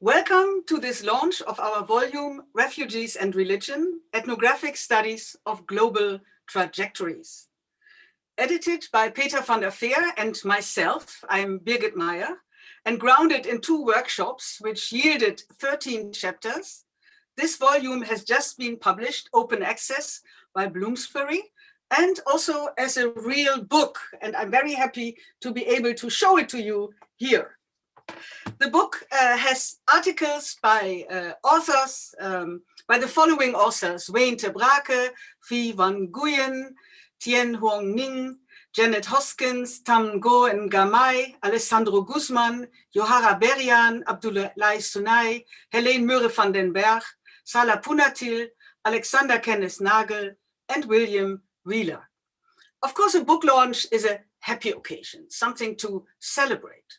Welcome to this launch of our volume, Refugees and Religion, Ethnographic Studies of Global Trajectories. Edited by Peter van der Veer and myself, I'm Birgit Meyer, and grounded in 2 workshops, which yielded 13 chapters. This volume has just been published, open access by Bloomsbury, and also as a real book. And I'm very happy to be able to show it to you here. The book has articles by authors, by the following authors: Wayne te Braake, Phi Van Nguyen, Tien Huong Ninh, Janet Hoskins, Tam Ngo Ngamai, Alessandro Guzman, Johara Berian, Abdoulaye Sunay, Helene Murre van den Berg, Sala Punatil, Alexander Kenneth Nagel, and William Wheeler. Of course, a book launch is a happy occasion, something to celebrate.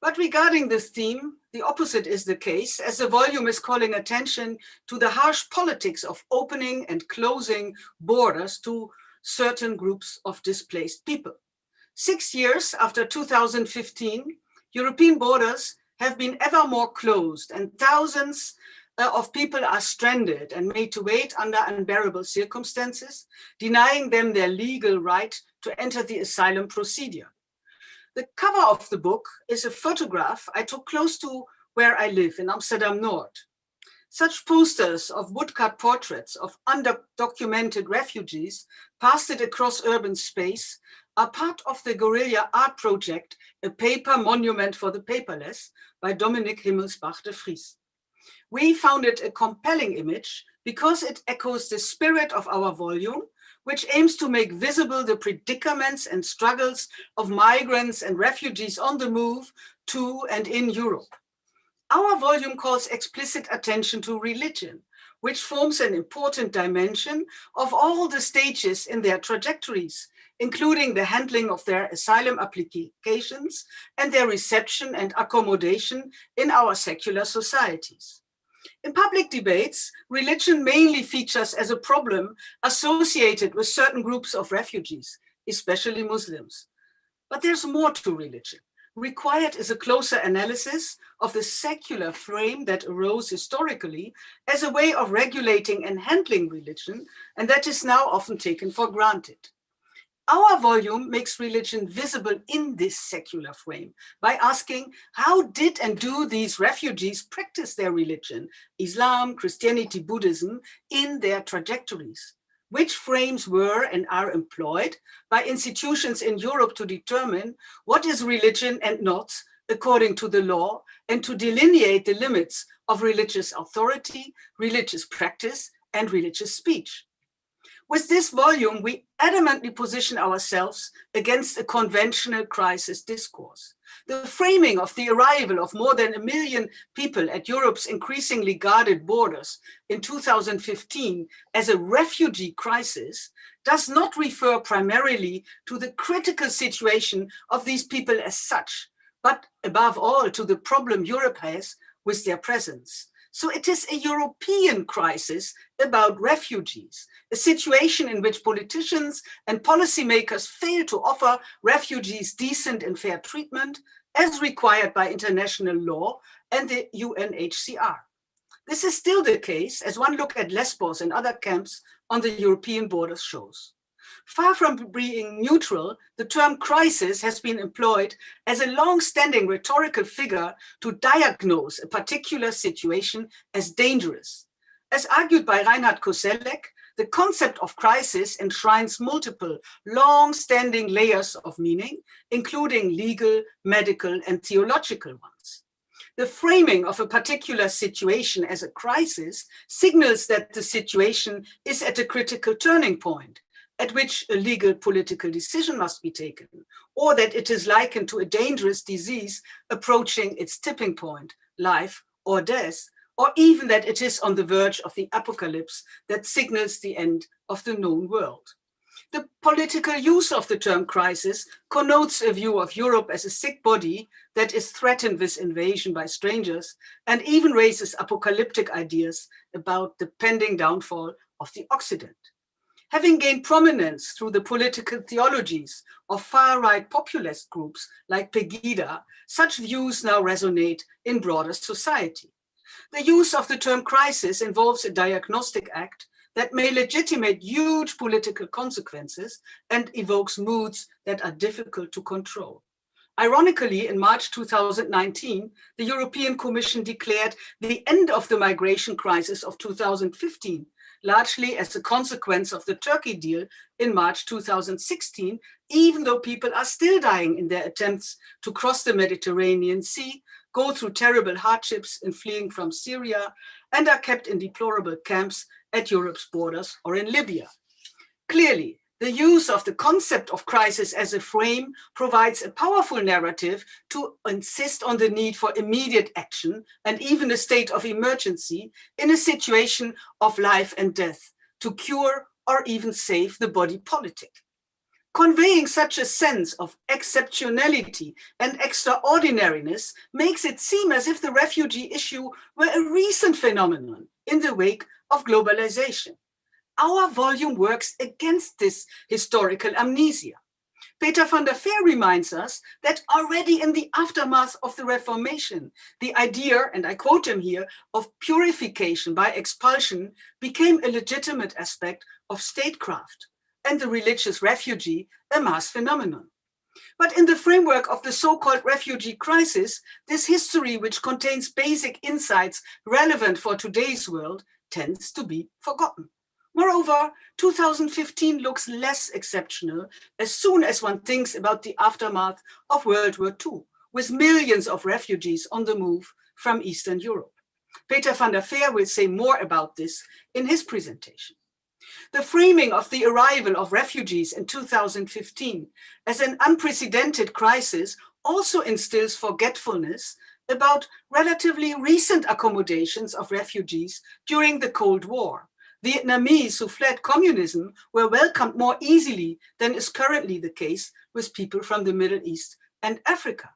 But regarding this theme, the opposite is the case, as the volume is calling attention to the harsh politics of opening and closing borders to certain groups of displaced people. 6 years after 2015, European borders have been ever more closed, and thousands of people are stranded and made to wait under unbearable circumstances, denying them their legal right to enter the asylum procedure. The cover of the book is a photograph I took close to where I live in Amsterdam North. Such posters of woodcut portraits of undocumented refugees pasted across urban space are part of the guerrilla art project, A Paper Monument for the Paperless, by Dominic Himmelsbach de Vries. We found it a compelling image because it echoes the spirit of our volume, which aims to make visible the predicaments and struggles of migrants and refugees on the move to and in Europe. Our volume calls explicit attention to religion, which forms an important dimension of all the stages in their trajectories, including the handling of their asylum applications and their reception and accommodation in our secular societies. In public debates, religion mainly features as a problem associated with certain groups of refugees, especially Muslims. But there's more to religion. Required is a closer analysis of the secular frame that arose historically as a way of regulating and handling religion, and that is now often taken for granted. Our volume makes religion visible in this secular frame by asking, how did and do these refugees practice their religion, Islam, Christianity, Buddhism, in their trajectories? Which frames were and are employed by institutions in Europe to determine what is religion and not, according to the law, and to delineate the limits of religious authority, religious practice, and religious speech? With this volume, we adamantly position ourselves against a conventional crisis discourse. The framing of the arrival of more than 1 million people at Europe's increasingly guarded borders in 2015 as a refugee crisis does not refer primarily to the critical situation of these people as such, but above all to the problem Europe has with their presence. So it is a European crisis about refugees, a situation in which politicians and policymakers fail to offer refugees decent and fair treatment as required by international law and the UNHCR. This is still the case as one look at Lesbos and other camps on the European borders shows. Far from being neutral, the term crisis has been employed as a long-standing rhetorical figure to diagnose a particular situation as dangerous. As argued by Reinhard Koselleck, the concept of crisis enshrines multiple long-standing layers of meaning, including legal, medical, and theological ones. The framing of a particular situation as a crisis signals that the situation is at a critical turning point, at which a legal political decision must be taken, or that it is likened to a dangerous disease approaching its tipping point, life or death, or even that it is on the verge of the apocalypse that signals the end of the known world. The political use of the term crisis connotes a view of Europe as a sick body that is threatened with invasion by strangers, and even raises apocalyptic ideas about the pending downfall of the Occident. Having gained prominence through the political theologies of far-right populist groups like Pegida, such views now resonate in broader society. The use of the term crisis involves a diagnostic act that may legitimate huge political consequences and evokes moods that are difficult to control. Ironically, in March 2019, the European Commission declared the end of the migration crisis of 2015, largely as a consequence of the Turkey deal in March 2016, even though people are still dying in their attempts to cross the Mediterranean Sea, go through terrible hardships in fleeing from Syria, and are kept in deplorable camps at Europe's borders or in Libya. Clearly, the use of the concept of crisis as a frame provides a powerful narrative to insist on the need for immediate action and even a state of emergency in a situation of life and death to cure or even save the body politic. Conveying such a sense of exceptionality and extraordinariness makes it seem as if the refugee issue were a recent phenomenon in the wake of globalization. Our volume works against this historical amnesia. Peter van der Veer reminds us that already in the aftermath of the Reformation, the idea, and I quote him here, of purification by expulsion became a legitimate aspect of statecraft, and the religious refugee a mass phenomenon. But in the framework of the so-called refugee crisis, this history, which contains basic insights relevant for today's world, tends to be forgotten. Moreover, 2015 looks less exceptional as soon as one thinks about the aftermath of World War II, with millions of refugees on the move from Eastern Europe. Peter van der Veer will say more about this in his presentation. The framing of the arrival of refugees in 2015 as an unprecedented crisis also instills forgetfulness about relatively recent accommodations of refugees during the Cold War. Vietnamese who fled communism were welcomed more easily than is currently the case with people from the Middle East and Africa.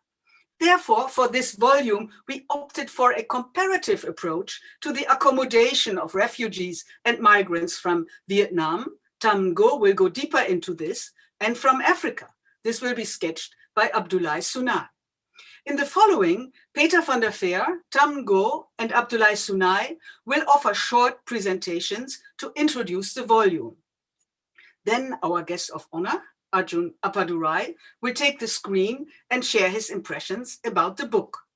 Therefore, for this volume, we opted for a comparative approach to the accommodation of refugees and migrants from Vietnam. Tam Ngo will go deeper into this, and from Africa. This will be sketched by Abdoulaye Sunay. In the following, Peter van der Veer, Tam Ngo, and Abdoulaye Sunay will offer short presentations to introduce the volume. Then our guest of honor, Arjun Appadurai, will take the screen and share his impressions about the book.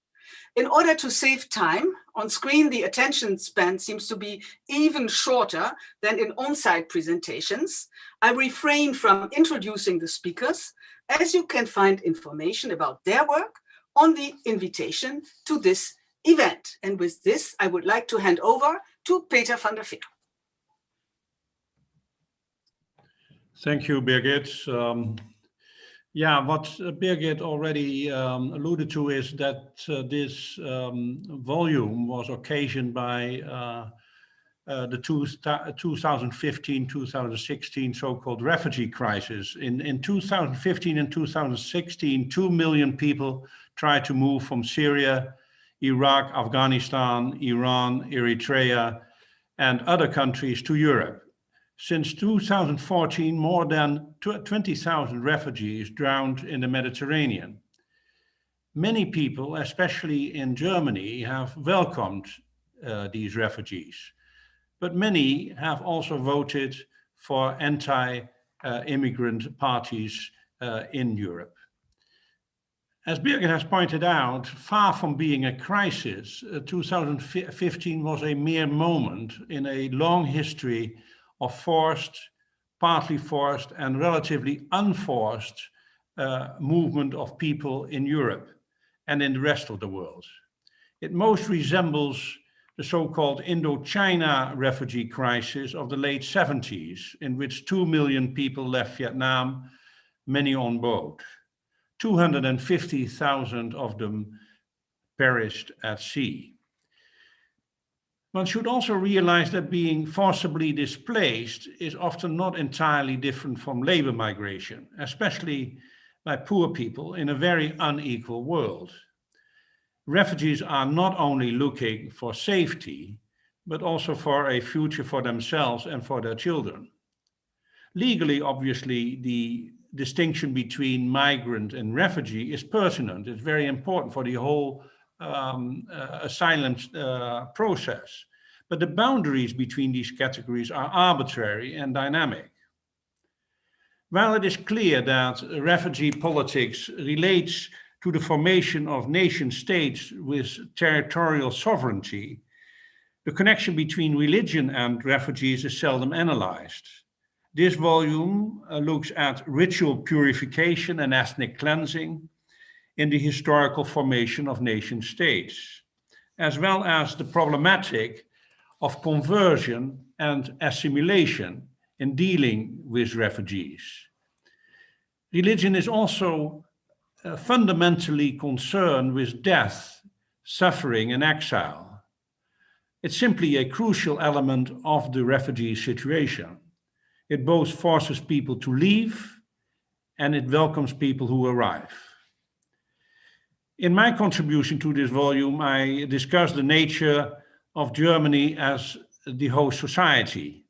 In order to save time, on screen the attention span seems to be even shorter than in on-site presentations. I refrain from introducing the speakers, as you can find information about their work on the invitation to this event. And with this, I would like to hand over to Peter van der Veer. Thank you, Birgit. Yeah, what Birgit already alluded to is that this volume was occasioned by the 2015-2016 so-called refugee crisis. In 2015 and 2016, 2 million people tried to move from Syria, Iraq, Afghanistan, Iran, Eritrea, and other countries to Europe. Since 2014, more than 20,000 refugees drowned in the Mediterranean. Many people, especially in Germany, have welcomed these refugees, but many have also voted for anti-immigrant parties in Europe. As Birgit has pointed out, far from being a crisis, 2015 was a mere moment in a long history of forced, partly forced, and relatively unforced movement of people in Europe and in the rest of the world. It most resembles the so-called Indochina refugee crisis of the late 70s, in which 2 million people left Vietnam, many on boat. 250,000 of them perished at sea. One should also realize that being forcibly displaced is often not entirely different from labor migration, especially by poor people in a very unequal world. Refugees are not only looking for safety, but also for a future for themselves and for their children. Legally, obviously, the distinction between migrant and refugee is pertinent. It's very important for the whole asylum process. But the boundaries between these categories are arbitrary and dynamic. While it is clear that refugee politics relates to the formation of nation states with territorial sovereignty, the connection between religion and refugees is seldom analyzed. This volume looks at ritual purification and ethnic cleansing in the historical formation of nation states, as well as the problematic of conversion and assimilation in dealing with refugees. Religion is also fundamentally concerned with death, suffering, and exile. It's simply a crucial element of the refugee situation. It both forces people to leave and it welcomes people who arrive. In my contribution to this volume, I discuss the nature of Germany as the host society.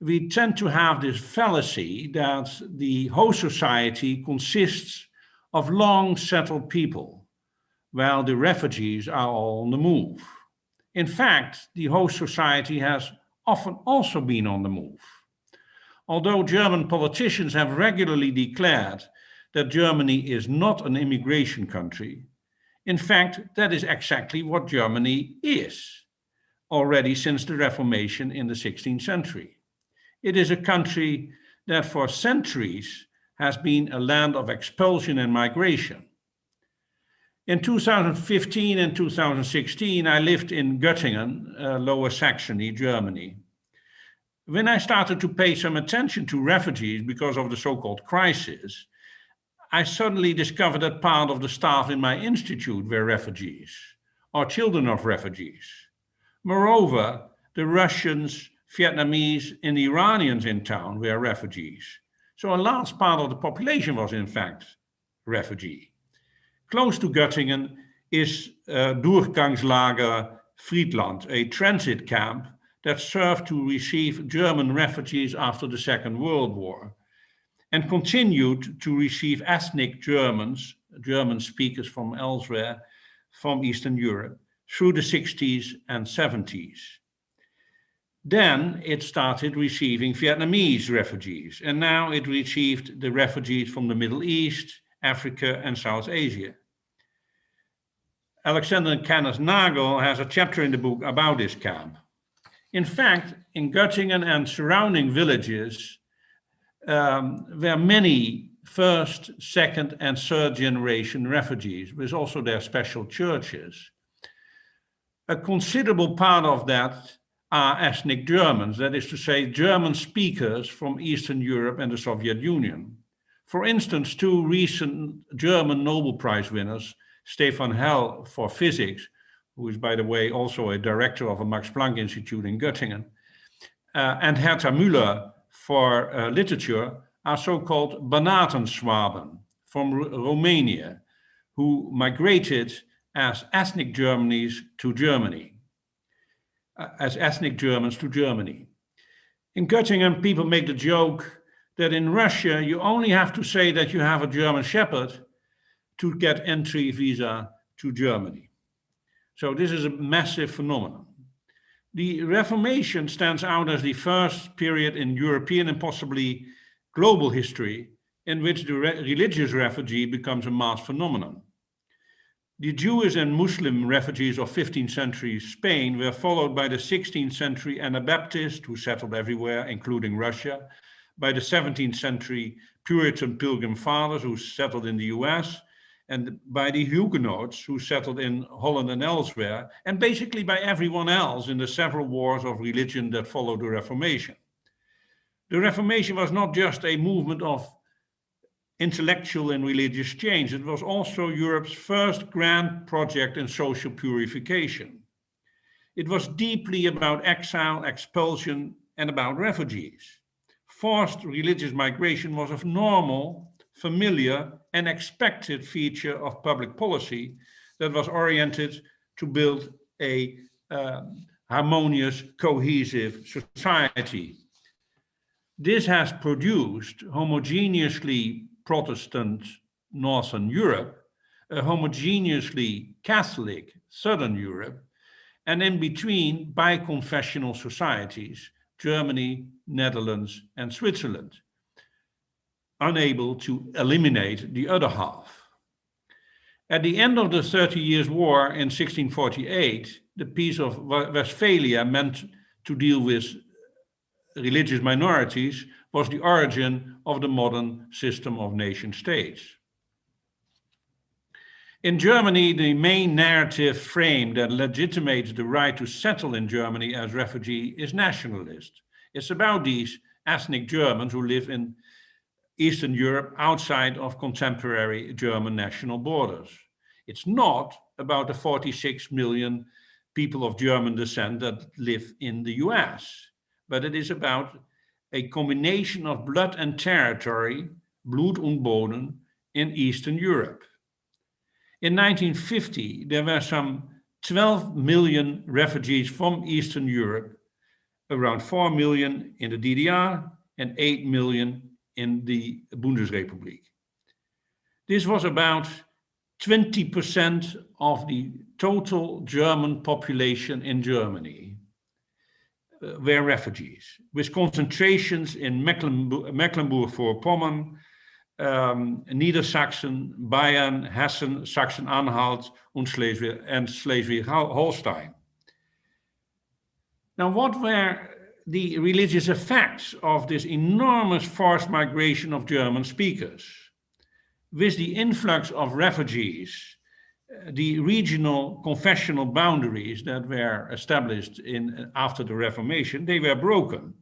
We tend to have this fallacy that the host society consists of long settled people, while the refugees are all on the move. In fact, the host society has often also been on the move. Although German politicians have regularly declared that Germany is not an immigration country, in fact, that is exactly what Germany is, already since the Reformation in the 16th century. It is a country that for centuries has been a land of expulsion and migration. In 2015 and 2016, I lived in Göttingen, Lower Saxony, Germany. When I started to pay some attention to refugees because of the so-called crisis, I suddenly discovered that part of the staff in my institute were refugees or children of refugees. Moreover, the Russians, Vietnamese, and Iranians in town were refugees. So a large part of the population was in fact refugee. Close to Göttingen is Durchgangslager Friedland, a transit camp that served to receive German refugees after the Second World War and continued to receive ethnic Germans, German speakers from elsewhere, from Eastern Europe, through the 60s and 70s. Then it started receiving Vietnamese refugees, and now it received the refugees from the Middle East, Africa, and South Asia. Alexander Kenneth Nagel has a chapter in the book about this camp. In fact, in Göttingen and surrounding villages, were many first, second, and third generation refugees, with also their special churches. A considerable part of that are ethnic Germans, that is to say, German speakers from Eastern Europe and the Soviet Union. For instance, two recent German Nobel Prize winners, Stefan Hell for physics, who is, by the way, also a director of a Max Planck Institute in Göttingen, and Herta Müller for literature, are so-called Banatenswaben from Romania, who migrated as ethnic Germans to Germany. In Göttingen, people make the joke that in Russia, you only have to say that you have a German Shepherd to get entry visa to Germany. So this is a massive phenomenon. The Reformation stands out as the first period in European and possibly global history in which the religious refugee becomes a mass phenomenon. The Jewish and Muslim refugees of 15th century Spain were followed by the 16th century Anabaptists who settled everywhere, including Russia, by the 17th century Puritan Pilgrim Fathers who settled in the US, and by the Huguenots who settled in Holland and elsewhere, and basically by everyone else in the several wars of religion that followed the Reformation. The Reformation was not just a movement of intellectual and religious change, it was also Europe's first grand project in social purification. It was deeply about exile, expulsion, and about refugees. Forced religious migration was a normal, familiar, and expected feature of public policy that was oriented to build a harmonious, cohesive society. This has produced homogeneously Protestant Northern Europe, a homogeneously Catholic Southern Europe, and in between biconfessional societies, Germany, Netherlands, and Switzerland, unable to eliminate the other half. At the end of the 30 Years' War in 1648, the Peace of Westphalia, meant to deal with religious minorities, was the origin of the modern system of nation states. In Germany, the main narrative frame that legitimates the right to settle in Germany as refugee is nationalist. It's about these ethnic Germans who live in Eastern Europe outside of contemporary German national borders. It's not about the 46 million people of German descent that live in the US, but it is about a combination of blood and territory, Blut und Boden, in Eastern Europe. In 1950, there were some 12 million refugees from Eastern Europe, around 4 million in the DDR and 8 million in the Bundesrepublik. This was about 20% of the total German population in Germany were refugees, with concentrations in Mecklenburg-Vorpommern, Niedersachsen, Bayern, Hessen, Sachsen-Anhalt, and Schleswig-Holstein. Now, what were the religious effects of this enormous forced migration of German speakers? With the influx of refugees, the regional confessional boundaries that were established after the Reformation, they were broken.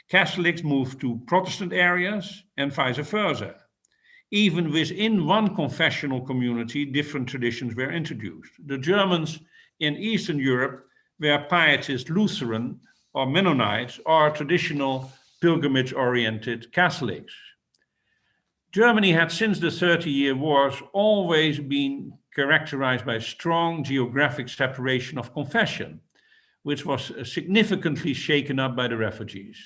Catholics moved to Protestant areas and vice versa. Even within one confessional community, different traditions were introduced. The Germans in Eastern Europe were pietist Lutheran or Mennonites or traditional pilgrimage-oriented Catholics. Germany had, since the 30-Year Wars, always been characterized by strong geographic separation of confession, which was significantly shaken up by the refugees.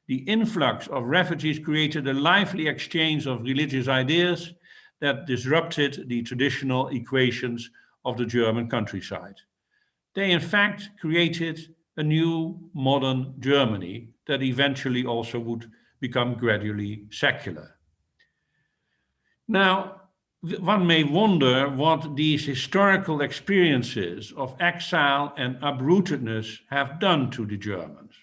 The influx of refugees created a lively exchange of religious ideas that disrupted the traditional equations of the German countryside. They, in fact, created a new modern Germany that eventually also would become gradually secular. Now, one may wonder what these historical experiences of exile and uprootedness have done to the Germans.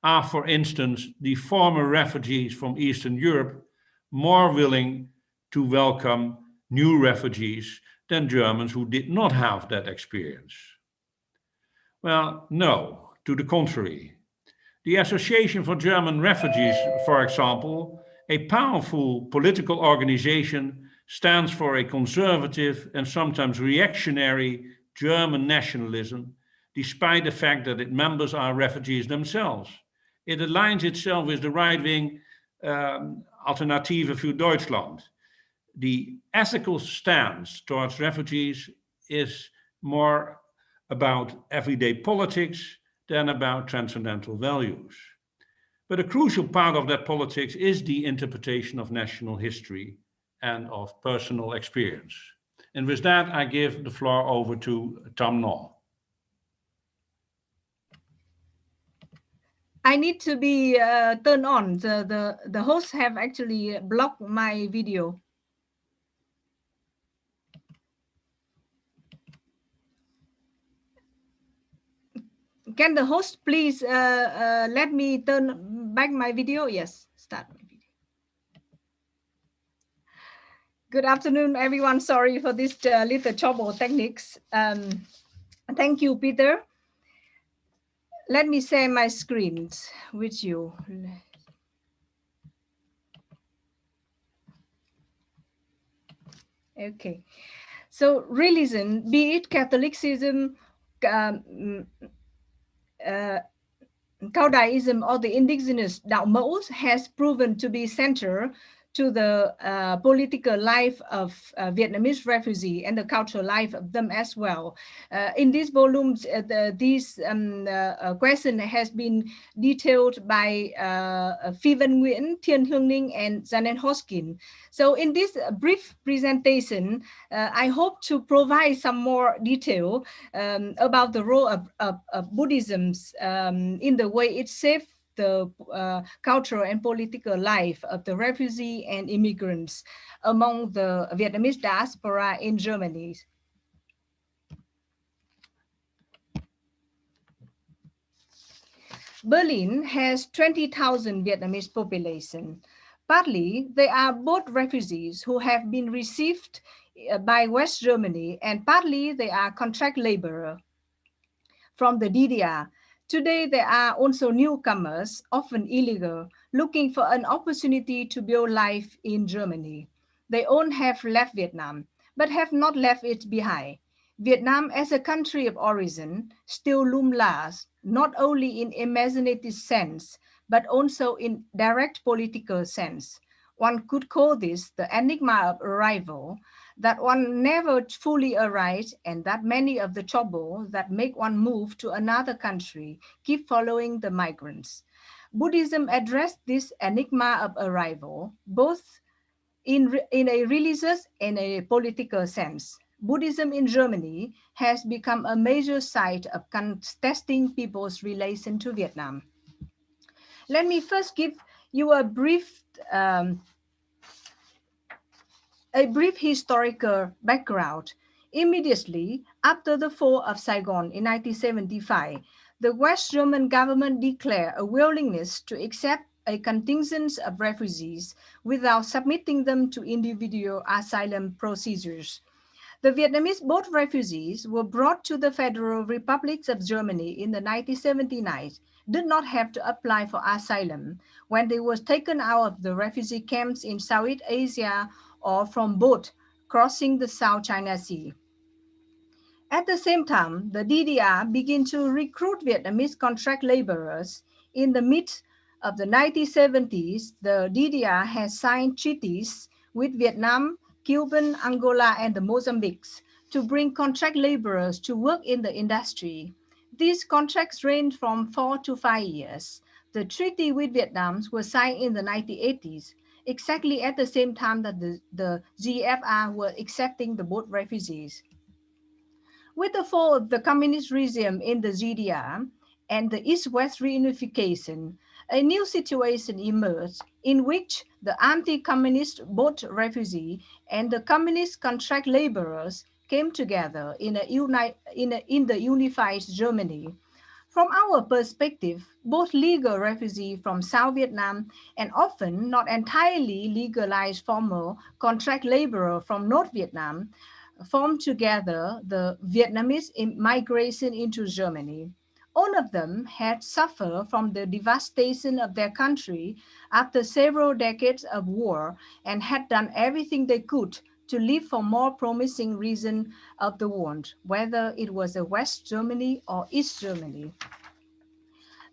Are, for instance, the former refugees from Eastern Europe more willing to welcome new refugees than Germans who did not have that experience? Well, no, to the contrary. The Association for German Refugees, for example, a powerful political organization, stands for a conservative and sometimes reactionary German nationalism, despite the fact that its members are refugees themselves. It aligns itself with the right-wing Alternative für Deutschland. The ethical stance towards refugees is more about everyday politics than about transcendental values. But a crucial part of that politics is the interpretation of national history and of personal experience. And with that, I give the floor over to Tom Noll. I need to be turned on. The hosts have actually blocked my video. Can the host please let me turn back my video? Yes, start my video. Good afternoon, everyone. Sorry for this little trouble techniques. Thank you, Peter. Let me share my screens with you. Okay, so religion, be it Catholicism, Cao Daism, or the indigenous Đạo Mẫu, has proven to be central to the political life of Vietnamese refugee and the cultural life of them as well. In these volumes, this question has been detailed by Phi Văn Nguyễn, Thiên Hương Ninh, and Janet Hoskin. So in this brief presentation, I hope to provide some more detail about the role of Buddhism in the way it shaped the cultural and political life of the refugee and immigrants among the Vietnamese diaspora in Germany. Berlin has 20,000 Vietnamese population. Partly, they are both refugees who have been received by West Germany, and partly they are contract labor from the DDR. Today, there are also newcomers, often illegal, looking for an opportunity to build life in Germany. They all have left Vietnam, but have not left it behind. Vietnam as a country of origin still looms large, not only in imaginative sense, but also in direct political sense. One could call this the Enigma of Arrival, that one never fully arrives, and that many of the trouble that make one move to another country keep following the migrants. Buddhism addressed this enigma of arrival both in a religious and a political sense. Buddhism in Germany has become a major site of contesting people's relation to Vietnam. Let me first give you a brief historical background. Immediately after the fall of Saigon in 1975, the West German government declared a willingness to accept a contingent of refugees without submitting them to individual asylum procedures. The Vietnamese boat refugees were brought to the Federal Republic of Germany in the 1979, did not have to apply for asylum when they were taken out of the refugee camps in Southeast Asia or from boat crossing the South China Sea. At the same time, the DDR began to recruit Vietnamese contract laborers. In the mid of the 1970s, the DDR has signed treaties with Vietnam, Cuba, Angola, and the Mozambiques to bring contract laborers to work in the industry. These contracts range from 4 to 5 years. The treaty with Vietnam was signed in the 1980s, exactly at the same time that the GFR were accepting the boat refugees. With the fall of the communist regime in the GDR and the East-West reunification, a new situation emerged in which the anti-communist boat refugee and the communist contract laborers came together in the unified Germany. From our perspective, both legal refugees from South Vietnam and often not entirely legalized former contract laborer from North Vietnam formed together the Vietnamese migration into Germany. All of them had suffered from the devastation of their country after several decades of war and had done everything they could to live for more promising region of the world, whether it was a West Germany or East Germany.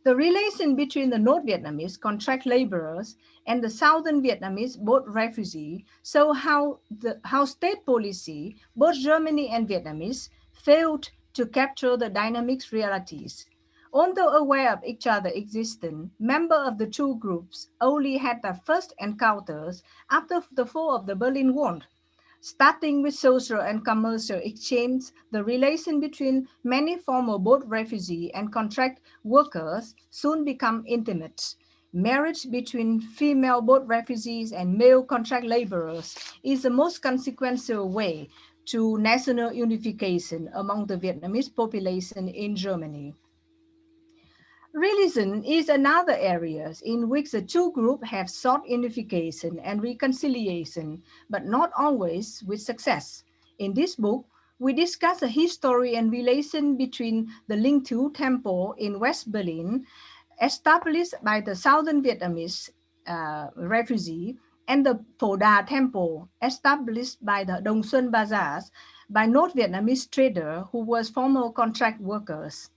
The relation between the North Vietnamese contract laborers and the Southern Vietnamese boat refugee show how state policy, both Germany and Vietnamese, failed to capture the dynamic realities. Although aware of each other's existence, members of the two groups only had their first encounters after the fall of the Berlin Wall. Starting with social and commercial exchange, the relation between many former boat refugees and contract workers soon become intimate. Marriage between female boat refugees and male contract laborers is the most consequential way to national unification among the Vietnamese population in Germany. Religion is another area in which the two groups have sought unification and reconciliation, but not always with success. In this book, we discuss the history and relation between the Linh Tu Temple in West Berlin, established by the Southern Vietnamese refugee, and the Pho Da Temple, established by the Dong Xuân Bazaars by North Vietnamese traders who were former contract workers.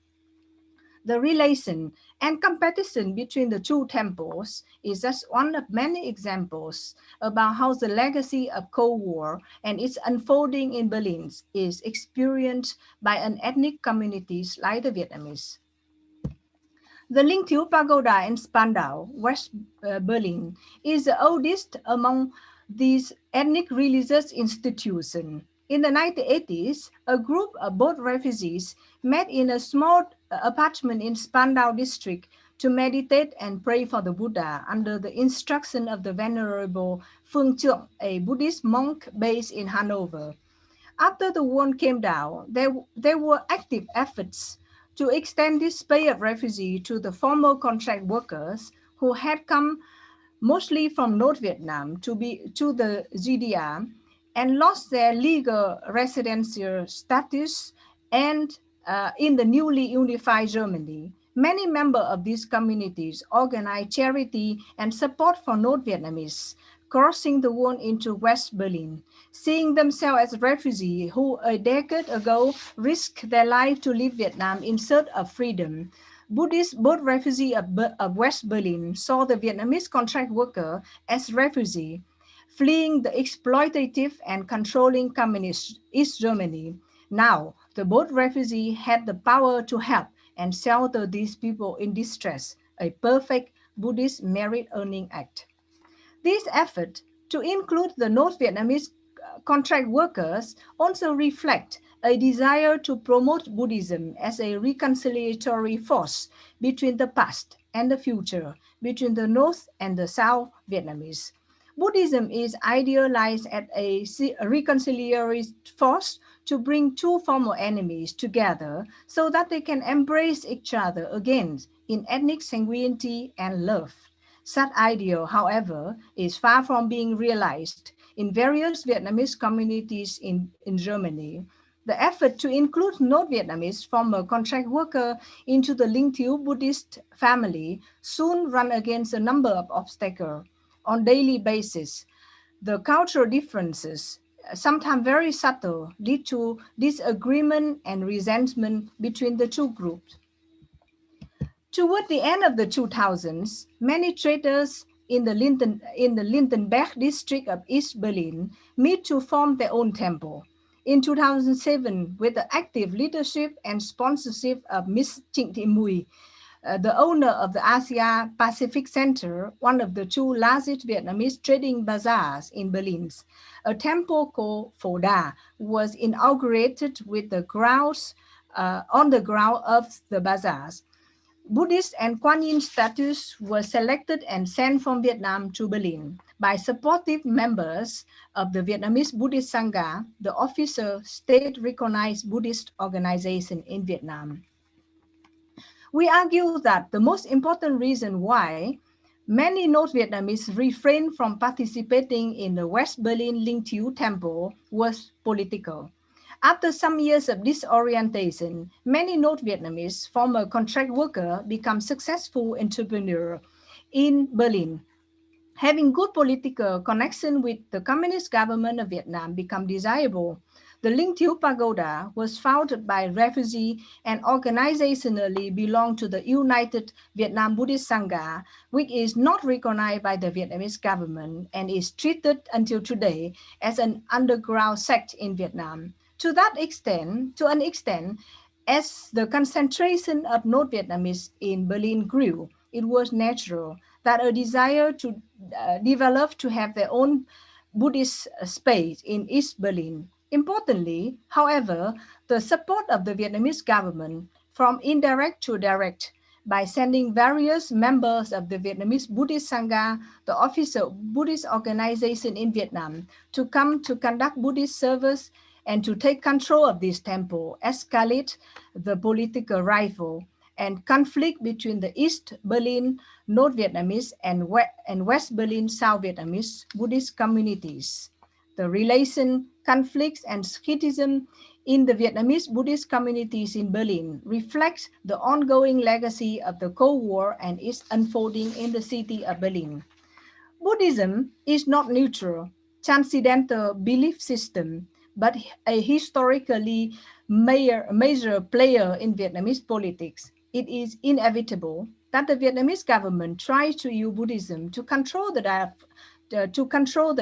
The relation and competition between the two temples is just one of many examples about how the legacy of Cold War and its unfolding in Berlin is experienced by an ethnic communities like the Vietnamese. The Lingtiu Pagoda in Spandau, West Berlin, is the oldest among these ethnic religious institutions. In the 1980s, a group of both refugees met in a small apartment in Spandau district to meditate and pray for the Buddha under the instruction of the Venerable Phương Trượng, a Buddhist monk based in Hanover. After the wall came down, there were active efforts to extend this pay of refugee to the former contract workers who had come mostly from North Vietnam to the GDR and lost their legal residential status and in the newly unified Germany. Many members of these communities organized charity and support for North Vietnamese crossing the wall into West Berlin, seeing themselves as refugees who a decade ago risked their life to leave Vietnam in search of freedom. Buddhist both refugees of West Berlin saw the Vietnamese contract worker as refugees, fleeing the exploitative and controlling communist East Germany. Now, the both refugees had the power to help and shelter these people in distress, a perfect Buddhist merit-earning act. This effort to include the North Vietnamese contract workers also reflect a desire to promote Buddhism as a reconciliatory force between the past and the future, between the North and the South Vietnamese. Buddhism is idealized as a reconciliatory force to bring two former enemies together so that they can embrace each other again in ethnic sanguinity and love. Such ideal, however, is far from being realized in various Vietnamese communities in Germany. The effort to include North Vietnamese former contract worker into the Linh Thieu Buddhist family soon ran against a number of obstacles on daily basis. The cultural differences, sometimes very subtle, lead to disagreement and resentment between the two groups. Toward the end of the 2000s, many traders in the Lindenberg district of East Berlin met to form their own temple. In 2007, with the active leadership and sponsorship of Ms. Trịnh Thị Mùi, the owner of the Asia Pacific Center, one of the two largest Vietnamese trading bazaars in Berlin, a temple called Pho Da was inaugurated with the grounds on the ground of the bazaars. Buddhist and Kuan Yin statues were selected and sent from Vietnam to Berlin by supportive members of the Vietnamese Buddhist Sangha, the official state-recognized Buddhist organization in Vietnam. We argue that the most important reason why many North Vietnamese refrained from participating in the West Berlin Linh Thieu Temple was political. After some years of disorientation, many North Vietnamese former contract workers become successful entrepreneurs in Berlin. Having good political connection with the Communist government of Vietnam become desirable. The Linh Thieu Pagoda was founded by refugees and organizationally belong to the United Vietnam Buddhist Sangha, which is not recognized by the Vietnamese government and is treated until today as an underground sect in Vietnam. To an extent, as the concentration of North Vietnamese in Berlin grew, it was natural that a desire to develop to have their own Buddhist space in East Berlin. Importantly, however, the support of the Vietnamese government from indirect to direct by sending various members of the Vietnamese Buddhist Sangha, the official Buddhist organization in Vietnam, to come to conduct Buddhist service and to take control of this temple, escalate the political rival and conflict between the East Berlin North Vietnamese and West Berlin South Vietnamese Buddhist communities. The relation, conflicts, and schism in the Vietnamese Buddhist communities in Berlin reflects the ongoing legacy of the Cold War and its unfolding in the city of Berlin. Buddhism is not neutral, transcendental belief system, but a historically major player in Vietnamese politics. it is inevitable that the Vietnamese government tries to use Buddhism to control the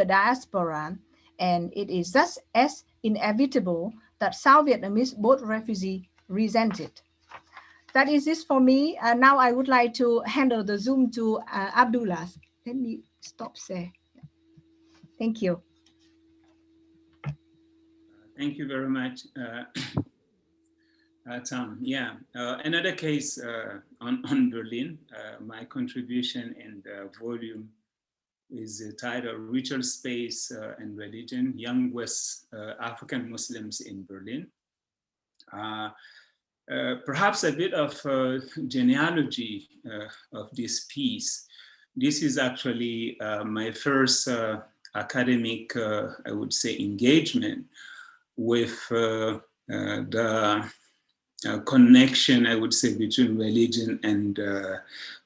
diaspora, and it is thus as inevitable that South Vietnamese both refugees resent it. That is it for me. Now I would like to handle the Zoom to Abdullah. Let me stop there. Thank you. Thank you very much, Tom. Yeah, another case on Berlin. My contribution in the volume is titled Ritual Space and Religion, Young West African Muslims in Berlin. Perhaps a bit of genealogy of this piece. This is actually my first academic, I would say, engagement with the connection, I would say, between religion and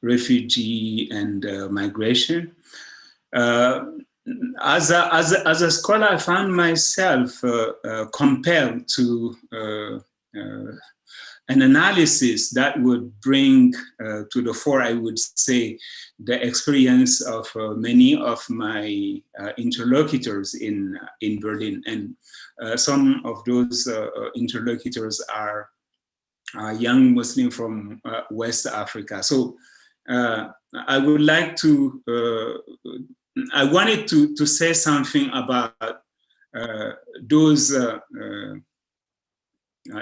refugee and migration. As a scholar, I found myself compelled to an analysis that would bring to the fore, I would say, the experience of many of my interlocutors in Berlin. And some of those interlocutors are young Muslim from West Africa. So I would like to, I wanted to say something about those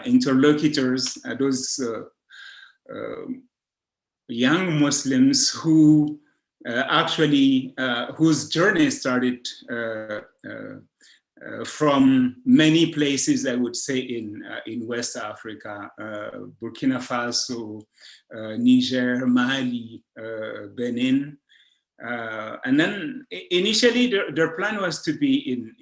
interlocutors, those young Muslims who actually, whose journey started from many places, I would say, in West Africa, Burkina Faso, Niger, Mali, Benin. And then initially their plan was to be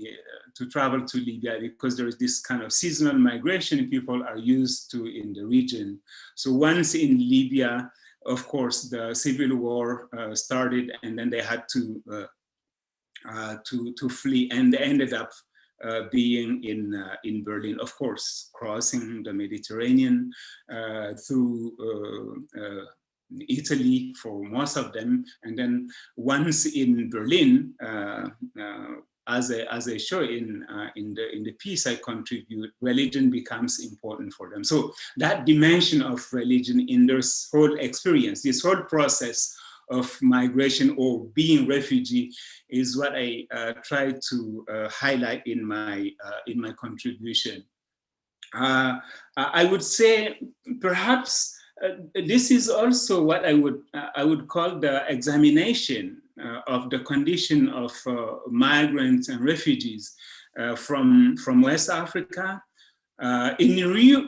to travel to Libya, because there is this kind of seasonal migration people are used to in the region. So once in Libya, of course, the civil war started, and then they had to flee, and they ended up being in Berlin, of course, crossing the Mediterranean through Italy for most of them, and then once in Berlin, as I show in the piece I contribute, religion becomes important for them. So that dimension of religion in this whole experience, this whole process of migration or being refugee, is what I try to highlight in my contribution. I would say perhaps this is also what I would call the examination of the condition of migrants and refugees from West Africa. In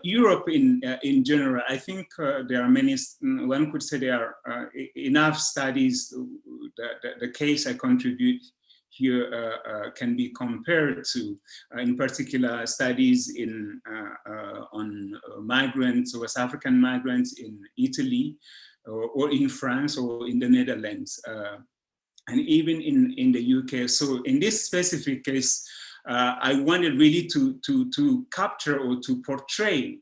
Europe in general, I think there are many, one could say there are enough studies. The case I contribute here can be compared to, in particular, studies on migrants, West African migrants in Italy, or in France, or in the Netherlands, and even in the UK. So in this specific case, I wanted really to capture or to portray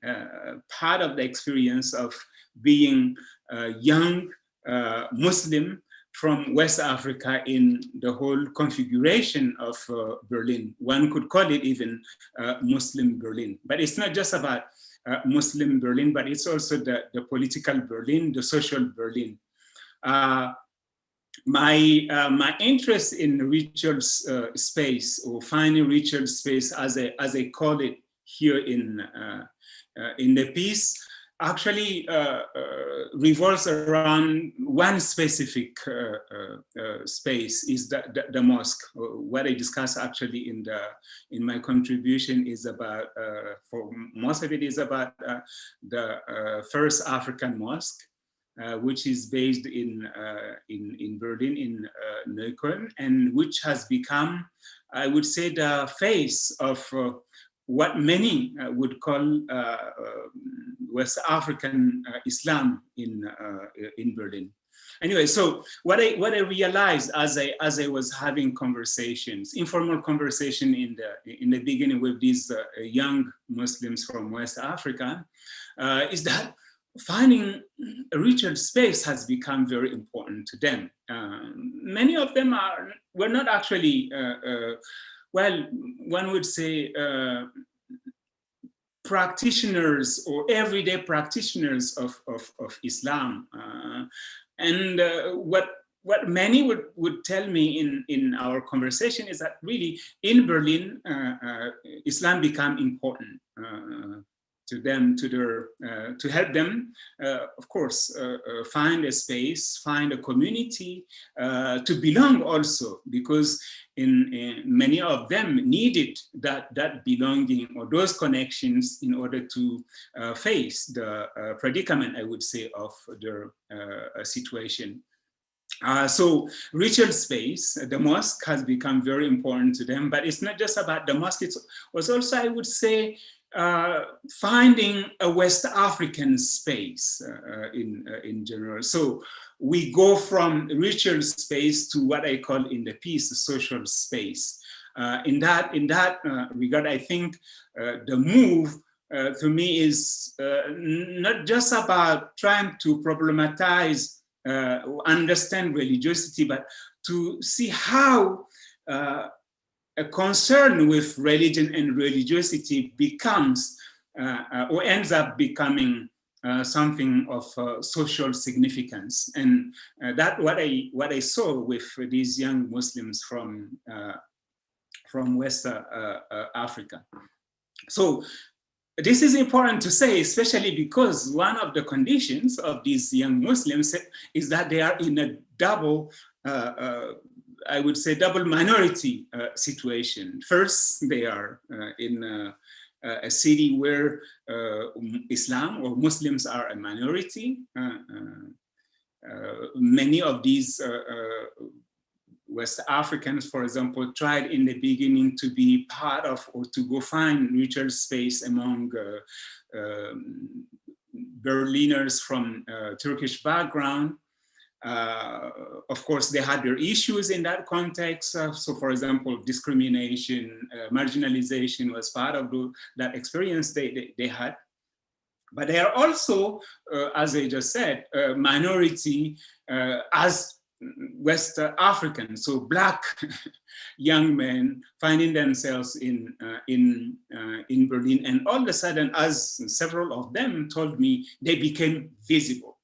part of the experience of being a young Muslim from West Africa in the whole configuration of Berlin. One could call it even Muslim Berlin. But it's not just about Muslim Berlin, but it's also the political Berlin, the social Berlin. My interest in ritual space, or finding ritual space, as I call it here in the piece, actually revolves around one specific space, is the mosque. What I discuss actually in my contribution is about, for most of it, is about the first African mosque, which is based in Berlin, in Neukölln, and which has become, I would say, the face of what many would call West African Islam in Berlin. Anyway, so what I realized as I was having conversations, informal conversation in the beginning with these young Muslims from West Africa, is that finding a ritual space has become very important to them. Many of them were not actually, well, one would say, practitioners or everyday practitioners of Islam. And what many would tell me in our conversation is that really in Berlin, Islam became important to them, to help them, of course, find a space, find a community, to belong also, because in many of them needed that belonging or those connections in order to face the predicament, I would say, of their situation. So ritual space, the mosque has become very important to them, but it's not just about the mosque, it was also, I would say, finding a West African space in general. So we go from ritual space to what I call in the piece, social space. In that regard, I think the move to me is not just about trying to problematize, understand religiosity, but to see how a concern with religion and religiosity becomes or ends up becoming something of social significance. And that what I saw with these young Muslims from West Africa. So this is important to say, especially because one of the conditions of these young Muslims is that they are in a double, I would say, double minority situation. First, they are in a city where Islam or Muslims are a minority. Many of these West Africans, for example, tried in the beginning to be part of or to go find ritual space among Berliners from Turkish background. Of course, they had their issues in that context. So, for example, discrimination, marginalization was part of that experience they had. But they are also, as I just said, a minority as West Africans, so Black young men finding themselves in Berlin, and all of a sudden, as several of them told me, they became visible,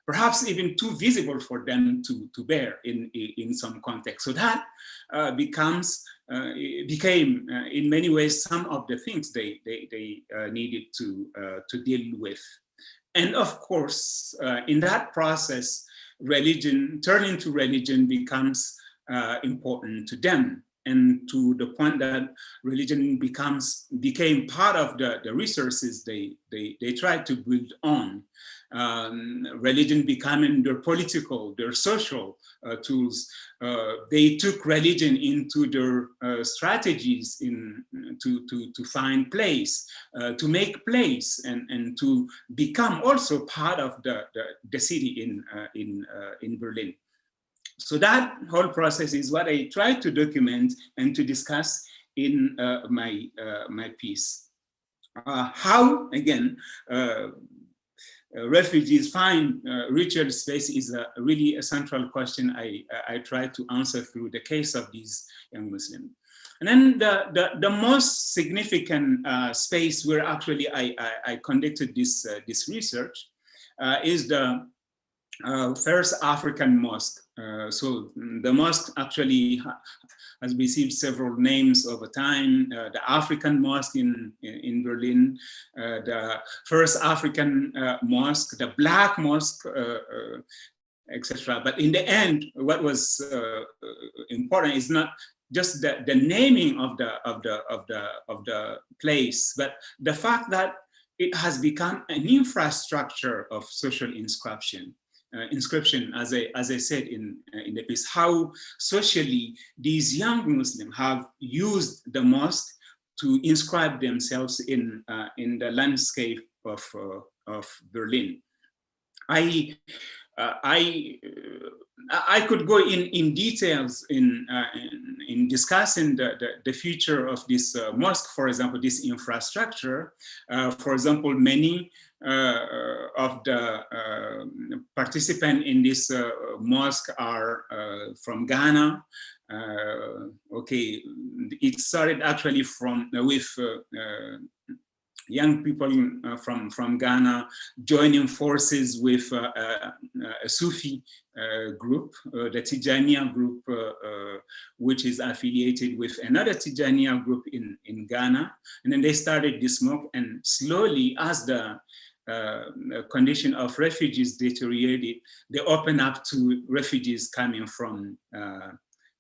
perhaps even too visible for them to bear in some context. So that became in many ways some of the things they needed to deal with, and of course, in that process, turning to religion becomes important to them, and to the point that religion became part of the resources they tried to build on. Religion becoming their political, their social tools. They took religion into their strategies to find place, to make place, and to become also part of the city in Berlin. So that whole process is what I try to document and to discuss in my piece. How, again, refugees find ritual space is really a central question I try to answer through the case of these young Muslims. And then the most significant space where actually I conducted this research is the first African mosque. So the mosque actually has received several names over time. The African mosque in Berlin, the first African mosque, the Black mosque, etc. But in the end, what was important is not just the naming of the place, but the fact that it has become an infrastructure of social inscription, as I said in the piece, how socially these young Muslims have used the mosque to inscribe themselves in the landscape of Berlin. I could go in details in discussing the future of this mosque, for example, this infrastructure. For example, many of the participants in this mosque are from Ghana. Okay, it started actually with young people from Ghana joining forces with a Sufi group, the Tijaniya group, which is affiliated with another Tijaniya group in Ghana. And then they started this mosque, and slowly, as the condition of refugees deteriorated, they opened up to refugees coming from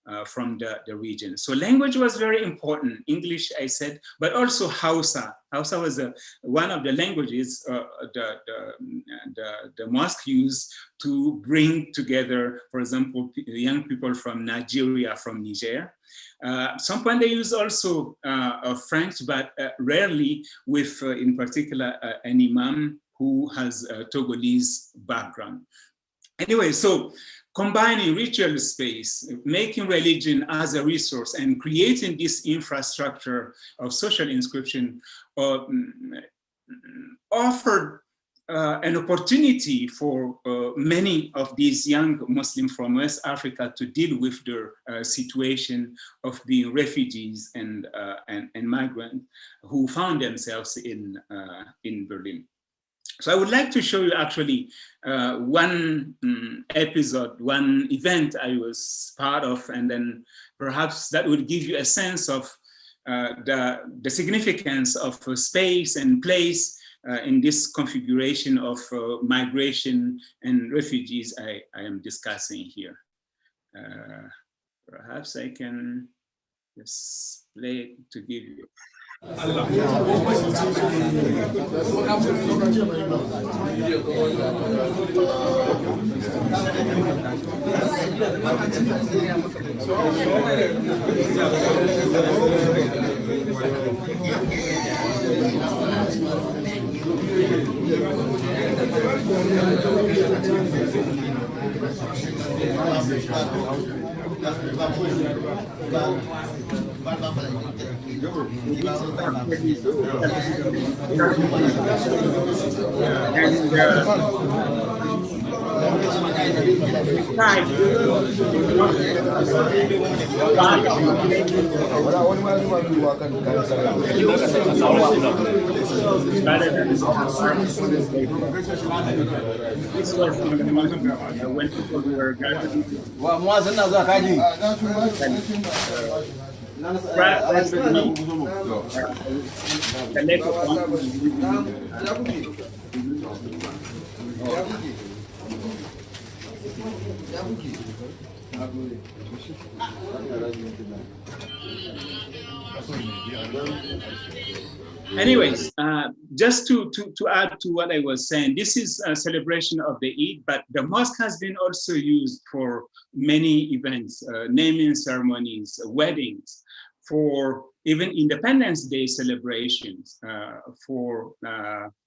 the region. So language was very important. English, I said, but also Hausa. Hausa was one of the languages the mosque used to bring together, for example, young people from Nigeria, from Niger. Some point they use also French, but rarely with, in particular, an imam who has a Togolese background. Anyway, so combining ritual space, making religion as a resource, and creating this infrastructure of social inscription offered an opportunity for many of these young Muslims from West Africa to deal with their situation of being refugees and migrants who found themselves in Berlin. So I would like to show you actually one episode, one event I was part of, and then perhaps that would give you a sense of the significance of space and place in this configuration of migration and refugees I am discussing here. Perhaps I can just play it to give you. This was when people were gathering. Anyways, just to add to what I was saying, this is a celebration of the Eid, but the mosque has been also used for many events, naming ceremonies, weddings, for even Independence Day celebrations,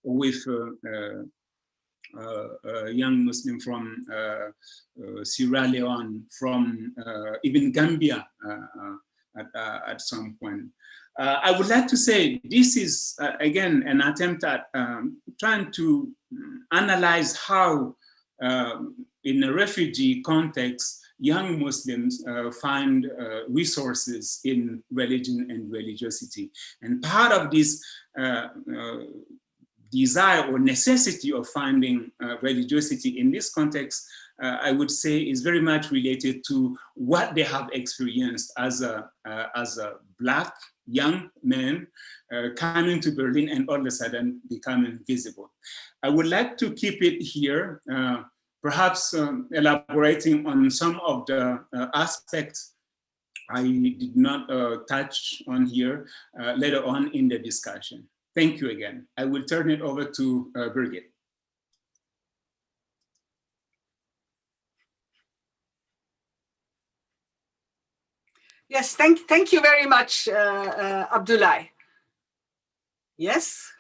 with young Muslim from Sierra Leone, from even Gambia at some point. I would like to say this is, again, an attempt at trying to analyze how, in a refugee context, young Muslims find resources in religion and religiosity. And part of this desire or necessity of finding religiosity in this context, I would say, is very much related to what they have experienced as a Black young man coming to Berlin and all of a sudden becoming visible. I would like to keep it here, perhaps elaborating on some of the aspects I did not touch on here later on in the discussion. Thank you again. I will turn it over to Birgit. Yes, thank you very much, Abdullah. Yes,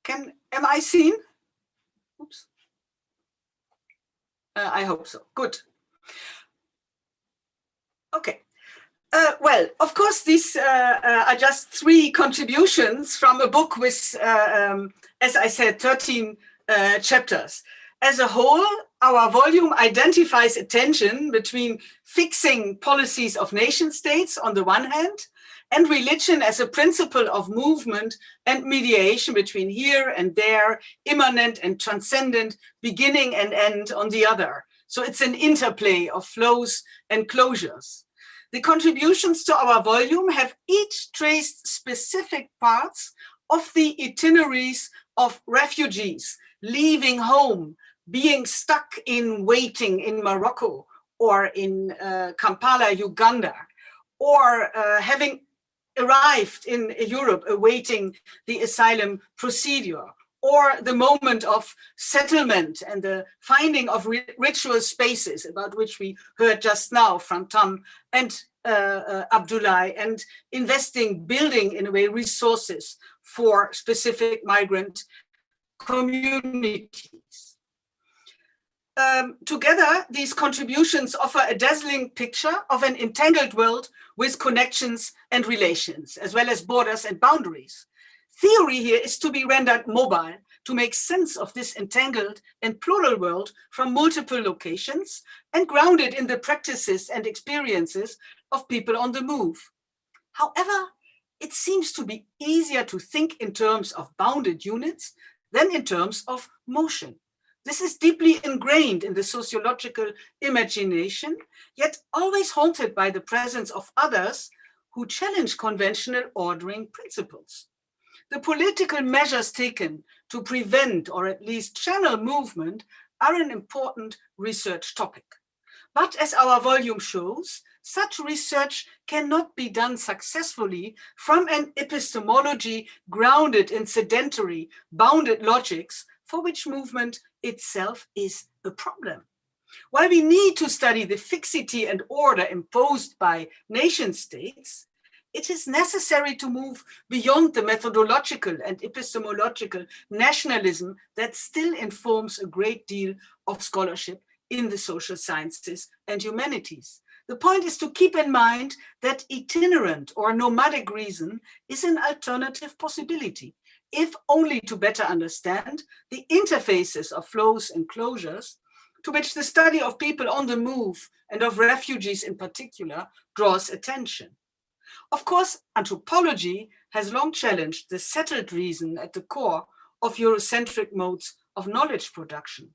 am I seen? Oops. I hope so. Good. Okay. Well, of course, these are just 3 contributions from a book with, as I said, 13 chapters. As a whole, our volume identifies a tension between fixing policies of nation states on the one hand, and religion as a principle of movement and mediation between here and there, immanent and transcendent, beginning and end on the other. So it's an interplay of flows and closures. The contributions to our volume have each traced specific parts of the itineraries of refugees leaving home, being stuck in waiting in Morocco or in Kampala, Uganda, or having arrived in Europe awaiting the asylum procedure, or the moment of settlement and the finding of ritual spaces about which we heard just now from Tom and Abdullah, and investing, building in a way resources for specific migrant communities. Together, these contributions offer a dazzling picture of an entangled world with connections and relations, as well as borders and boundaries. Theory here is to be rendered mobile, to make sense of this entangled and plural world from multiple locations and grounded in the practices and experiences of people on the move. However, it seems to be easier to think in terms of bounded units than in terms of motion. This is deeply ingrained in the sociological imagination, yet always haunted by the presence of others who challenge conventional ordering principles. The political measures taken to prevent or at least channel movement are an important research topic. But as our volume shows, such research cannot be done successfully from an epistemology grounded in sedentary, bounded logics for which movement itself is a problem. While we need to study the fixity and order imposed by nation states, it is necessary to move beyond the methodological and epistemological nationalism that still informs a great deal of scholarship in the social sciences and humanities. The point is to keep in mind that itinerant or nomadic reason is an alternative possibility, if only to better understand the interfaces of flows and closures to which the study of people on the move and of refugees in particular draws attention. Of course, anthropology has long challenged the settled reason at the core of Eurocentric modes of knowledge production.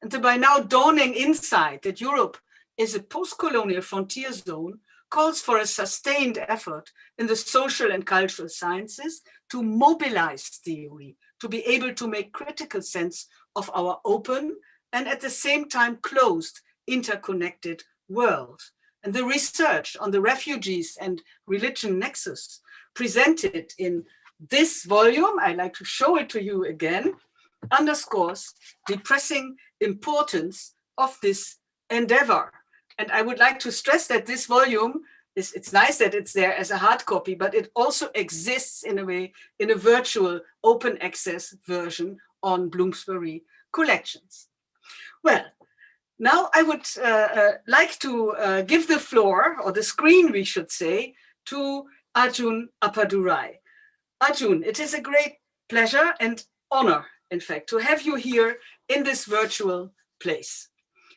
And the by now dawning insight that Europe is a post-colonial frontier zone calls for a sustained effort in the social and cultural sciences to mobilize theory, to be able to make critical sense of our open and at the same time closed, interconnected world. And the research on the refugees and religion nexus presented in this volume, I like to show it to you again, underscores the pressing importance of this endeavor. And I would like to stress that this volume it's nice that it's there as a hard copy, but it also exists in a way in a virtual open access version on Bloomsbury Collections. Well, now I would like to give the floor, or the screen we should say, to Arjun Appadurai. Arjun, it is a great pleasure and honor, in fact, to have you here in this virtual place.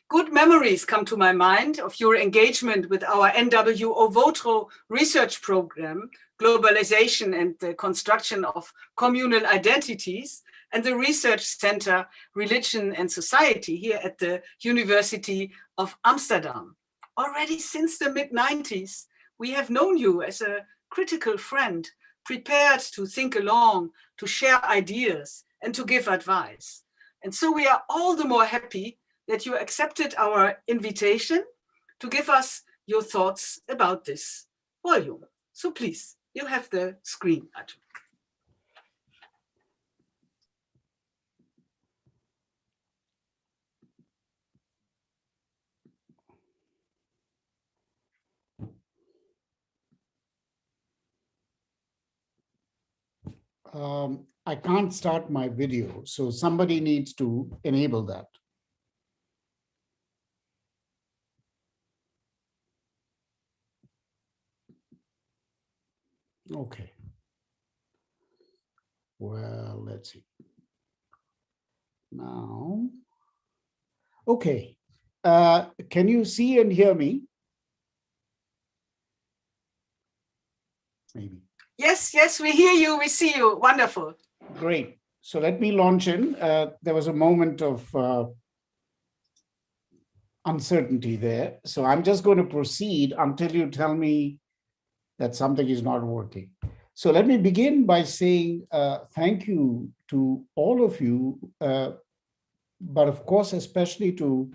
Good memories come to my mind of your engagement with our NWO Votro research program, Globalization and the Construction of Communal Identities, and the Research Center Religion and Society here at the University of Amsterdam. Already since the mid-90s, we have known you as a critical friend, prepared to think along, to share ideas, and to give advice. And so we are all the more happy that you accepted our invitation to give us your thoughts about this volume. So please, you have the screen, Arjun. I can't start my video, so somebody needs to enable that. Okay. Well, let's see. Now, okay. Can you see and hear me? Maybe. Yes, yes, we hear you, we see you. Wonderful. Great. So let me launch in. There was a moment of uncertainty there. So I'm just going to proceed until you tell me that something is not working. So let me begin by saying thank you to all of you, but of course, especially to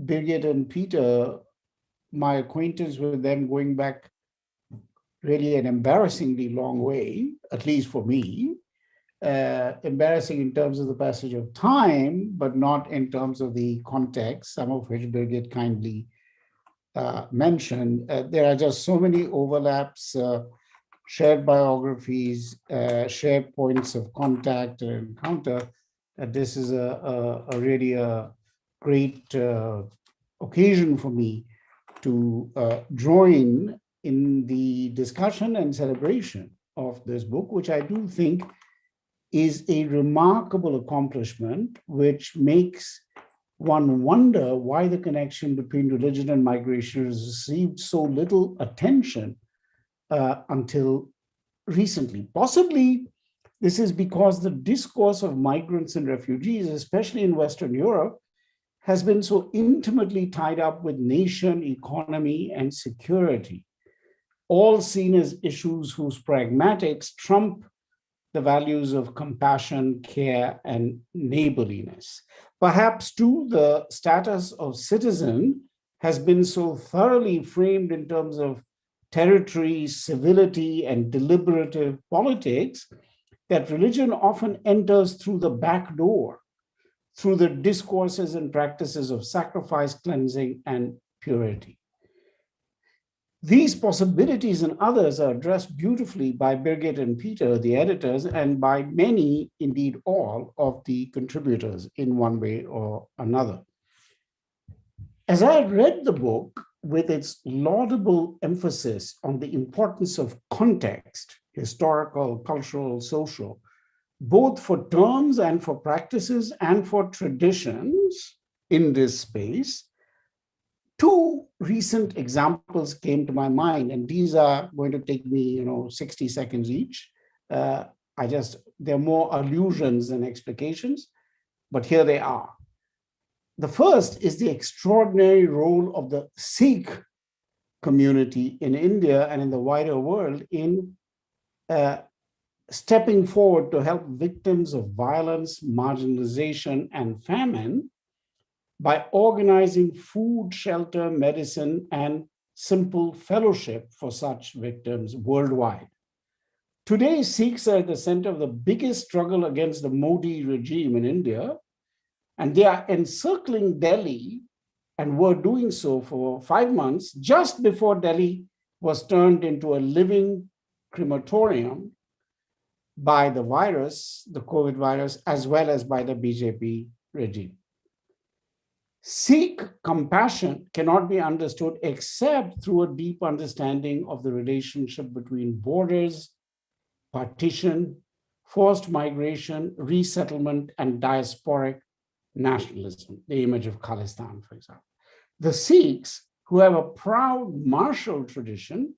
Birgit and Peter, my acquaintance with them going back really an embarrassingly long way, at least for me. Embarrassing in terms of the passage of time, but not in terms of the context, some of which Birgit kindly mentioned. There are just so many overlaps, shared biographies, shared points of contact and encounter, that this is a really a great occasion for me to join in the discussion and celebration of this book, which I do think is a remarkable accomplishment, which makes one wonder why the connection between religion and migration has received so little attention until recently. Possibly this is because the discourse of migrants and refugees, especially in Western Europe, has been so intimately tied up with nation, economy, and security, all seen as issues whose pragmatics trump the values of compassion, care, and neighborliness. Perhaps, too, the status of citizen has been so thoroughly framed in terms of territory, civility, and deliberative politics that religion often enters through the back door, through the discourses and practices of sacrifice, cleansing, and purity. These possibilities and others are addressed beautifully by Birgit and Peter, the editors, and by many, indeed all, of the contributors in one way or another. As I read the book, with its laudable emphasis on the importance of context, historical, cultural, social, both for terms and for practices and for traditions in this space, two recent examples came to my mind, and these are going to take me, 60 seconds each. They're more allusions than explications, but here they are. The first is the extraordinary role of the Sikh community in India and in the wider world in stepping forward to help victims of violence, marginalization, and famine by organizing food, shelter, medicine, and simple fellowship for such victims worldwide. Today, Sikhs are at the center of the biggest struggle against the Modi regime in India, and they are encircling Delhi and were doing so for 5 months, just before Delhi was turned into a living crematorium by the virus, the COVID virus, as well as by the BJP regime. Sikh compassion cannot be understood except through a deep understanding of the relationship between borders, partition, forced migration, resettlement, and diasporic nationalism, the image of Khalistan, for example. The Sikhs, who have a proud martial tradition,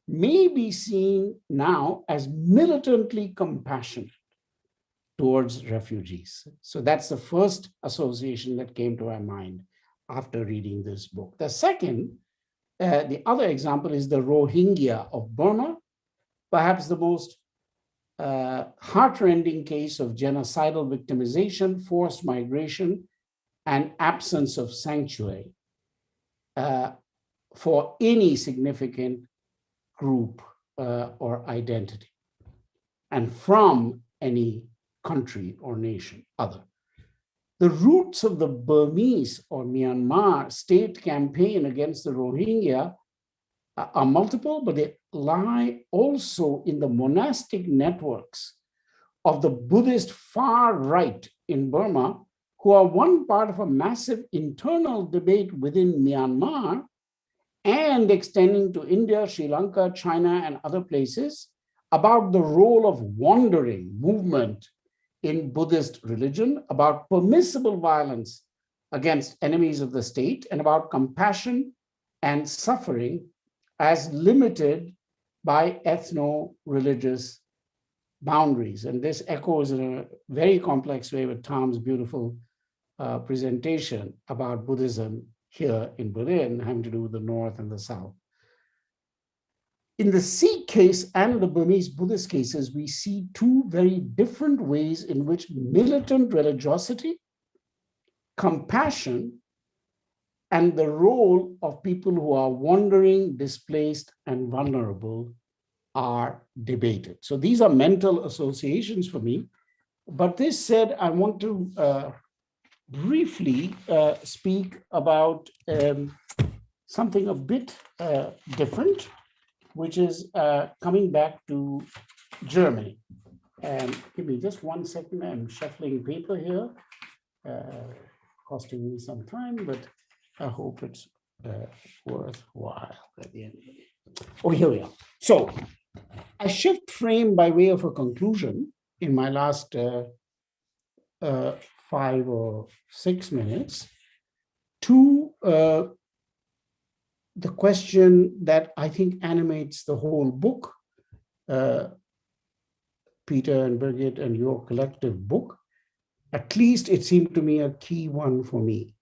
may be seen now as militantly compassionate towards refugees. So that's the first association that came to my mind after reading this book. The second, the other example is the Rohingya of Burma, perhaps the most heartrending case of genocidal victimization, forced migration, and absence of sanctuary for any significant group or identity, and from any country or nation other. The roots of the Burmese or Myanmar state campaign against the Rohingya are multiple, but they lie also in the monastic networks of the Buddhist far right in Burma, who are one part of a massive internal debate within Myanmar and extending to India, Sri Lanka, China, and other places about the role of wandering movement in Buddhist religion, about permissible violence against enemies of the state, and about compassion and suffering as limited by ethno-religious boundaries. And this echoes in a very complex way with Tom's beautiful presentation about Buddhism here in Berlin, having to do with the North and the South. In the Sikh case and the Burmese Buddhist cases, we see two very different ways in which militant religiosity, compassion, and the role of people who are wandering, displaced, and vulnerable are debated. So these are mental associations for me. But this said, I want to briefly speak about something a bit different, which is coming back to Germany. And give me just 1 second, I'm shuffling paper here, costing me some time, but I hope it's worthwhile at the end. Oh, here we are. So I shift frame by way of a conclusion in my last 5 or 6 minutes to the question that I think animates the whole book, Peter and Birgit and your collective book. At least it seemed to me a key one for me.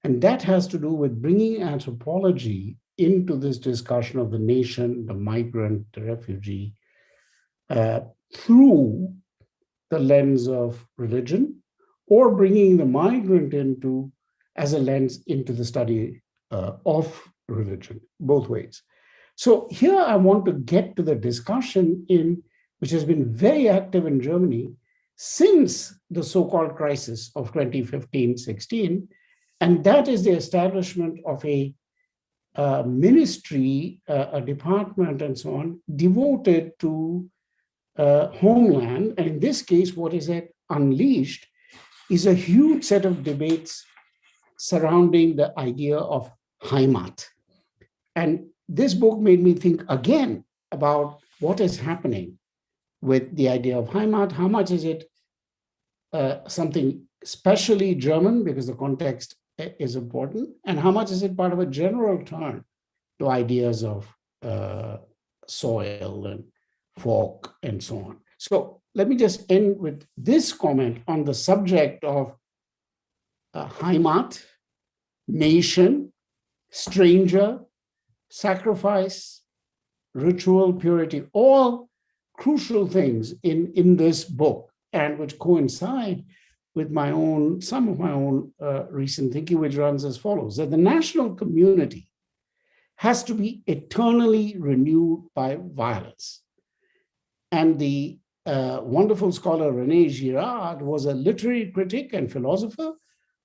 And that has to do with bringing anthropology into this discussion of the nation, the migrant, the refugee, through the lens of religion, or bringing the migrant into as a lens into the study of religion, both ways. So here I want to get to the discussion which has been very active in Germany since the so-called crisis of 2015-16, and that is the establishment of a ministry, a department and so on, devoted to homeland. And in this case, what is at Unleashed is a huge set of debates surrounding the idea of Heimat. And this book made me think again about what is happening with the idea of Heimat. How much is it something specially German, because the context is important, and how much is it part of a general turn to ideas of soil and folk and so on. So let me just end with this comment on the subject of Heimat, nation, stranger, sacrifice, ritual, purity, all crucial things in this book, and which coincide with some of my own recent thinking, which runs as follows: that the national community has to be eternally renewed by violence. And the wonderful scholar René Girard was a literary critic and philosopher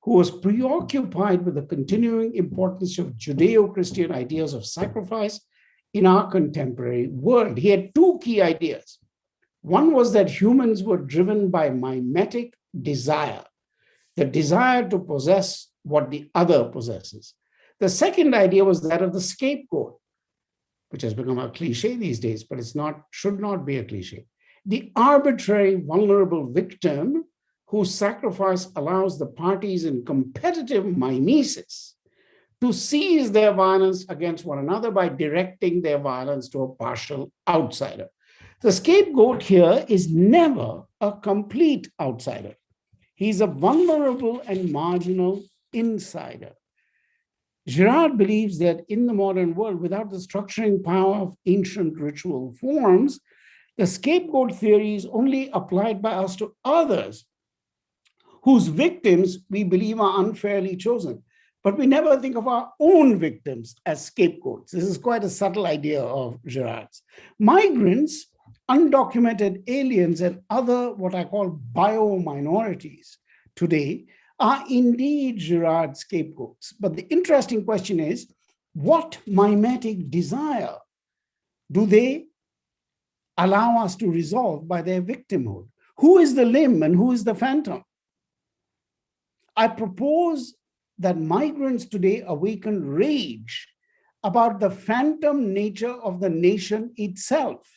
who was preoccupied with the continuing importance of Judeo-Christian ideas of sacrifice in our contemporary world. He had two key ideas. One was that humans were driven by mimetic desire, the desire to possess what the other possesses. The second idea was that of the scapegoat, which has become a cliche these days, but should not be a cliche. The arbitrary, vulnerable victim whose sacrifice allows the parties in competitive mimesis to seize their violence against one another by directing their violence to a partial outsider. The scapegoat here is never a complete outsider. He's a vulnerable and marginal insider. Girard believes that in the modern world, without the structuring power of ancient ritual forms, the scapegoat theory is only applied by us to others whose victims we believe are unfairly chosen. But we never think of our own victims as scapegoats. This is quite a subtle idea of Girard's. Migrants, undocumented aliens, and other what I call bio-minorities today are indeed Girard's scapegoats. But the interesting question is, what mimetic desire do they allow us to resolve by their victimhood? Who is the limb and who is the phantom? I propose that migrants today awaken rage about the phantom nature of the nation itself,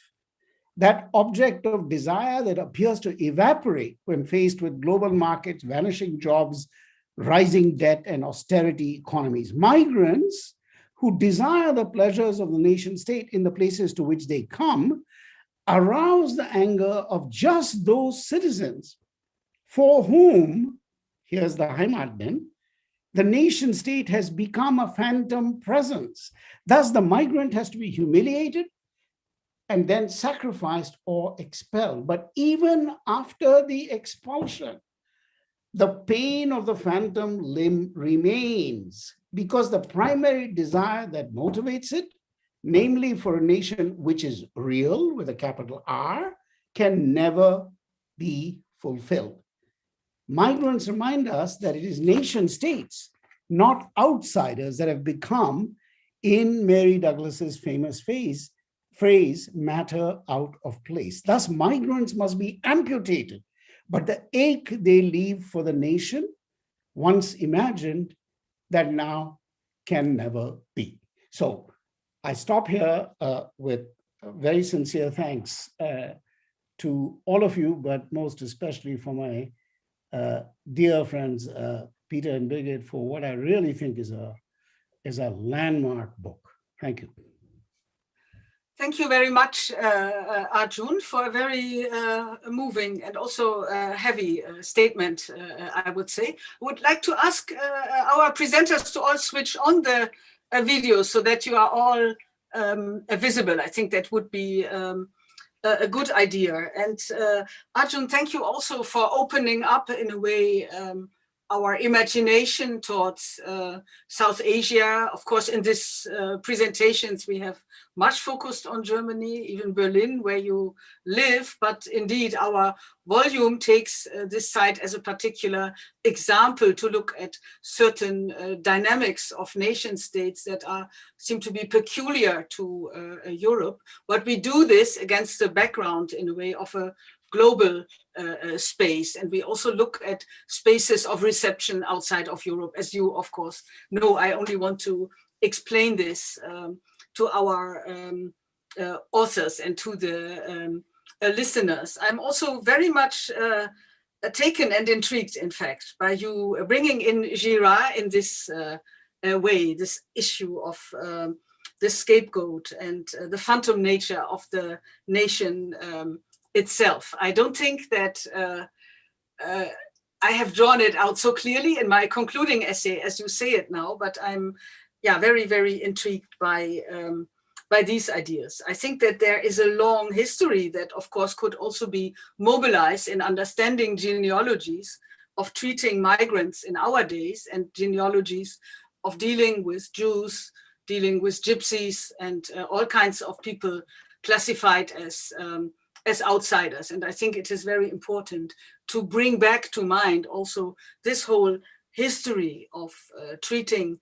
that object of desire that appears to evaporate when faced with global markets, vanishing jobs, rising debt, and austerity economies. Migrants who desire the pleasures of the nation state in the places to which they come arouse the anger of just those citizens for whom, here's the Heimatden, the nation state has become a phantom presence. Thus, the migrant has to be humiliated and then sacrificed or expelled. But even after the expulsion, the pain of the phantom limb remains, because the primary desire that motivates it, namely for a nation which is real with a capital R, can never be fulfilled. Migrants remind us that it is nation states, not outsiders, that have become, in Mary Douglas's famous phrase, matter out of place. Thus, migrants must be amputated, but the ache they leave for the nation, once imagined, that now can never be. So I stop here with very sincere thanks to all of you, but most especially for my dear friends, Peter and Birgit, for what I really think is a landmark book. Thank you. Thank you very much, Arjun, for a very moving and also heavy statement, I would say. I would like to ask our presenters to all switch on the video so that you are all visible. I think that would be a good idea. And Arjun, thank you also for opening up in a way our imagination towards South Asia. Of course, in this presentations, we have much focused on Germany, even Berlin, where you live. But indeed, our volume takes this site as a particular example to look at certain dynamics of nation states that seem to be peculiar to Europe. But we do this against the background, in a way, of a global space. And we also look at spaces of reception outside of Europe. As you, of course, know, I only want to explain this to our authors and to the listeners. I'm also very much taken and intrigued, in fact, by you bringing in Girard in this way, this issue of the scapegoat and the phantom nature of the nation itself. I don't think that I have drawn it out so clearly in my concluding essay as you say it now, but I'm very, very intrigued by these ideas. I think that there is a long history that, of course, could also be mobilized in understanding genealogies of treating migrants in our days and genealogies of dealing with Jews, dealing with gypsies, and all kinds of people classified as outsiders. And I think it is very important to bring back to mind also this whole history of treating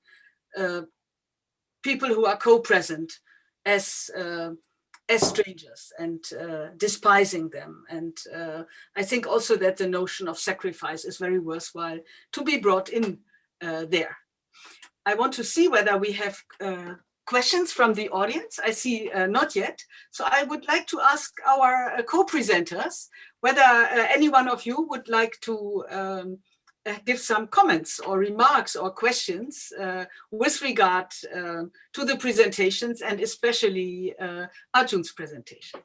people who are co-present as strangers and despising them. And I think also that the notion of sacrifice is very worthwhile to be brought in there. I want to see whether we have questions from the audience. I see not yet. So I would like to ask our co-presenters whether any one of you would like to give some comments or remarks or questions with regard to the presentations, and especially Arjun's presentation.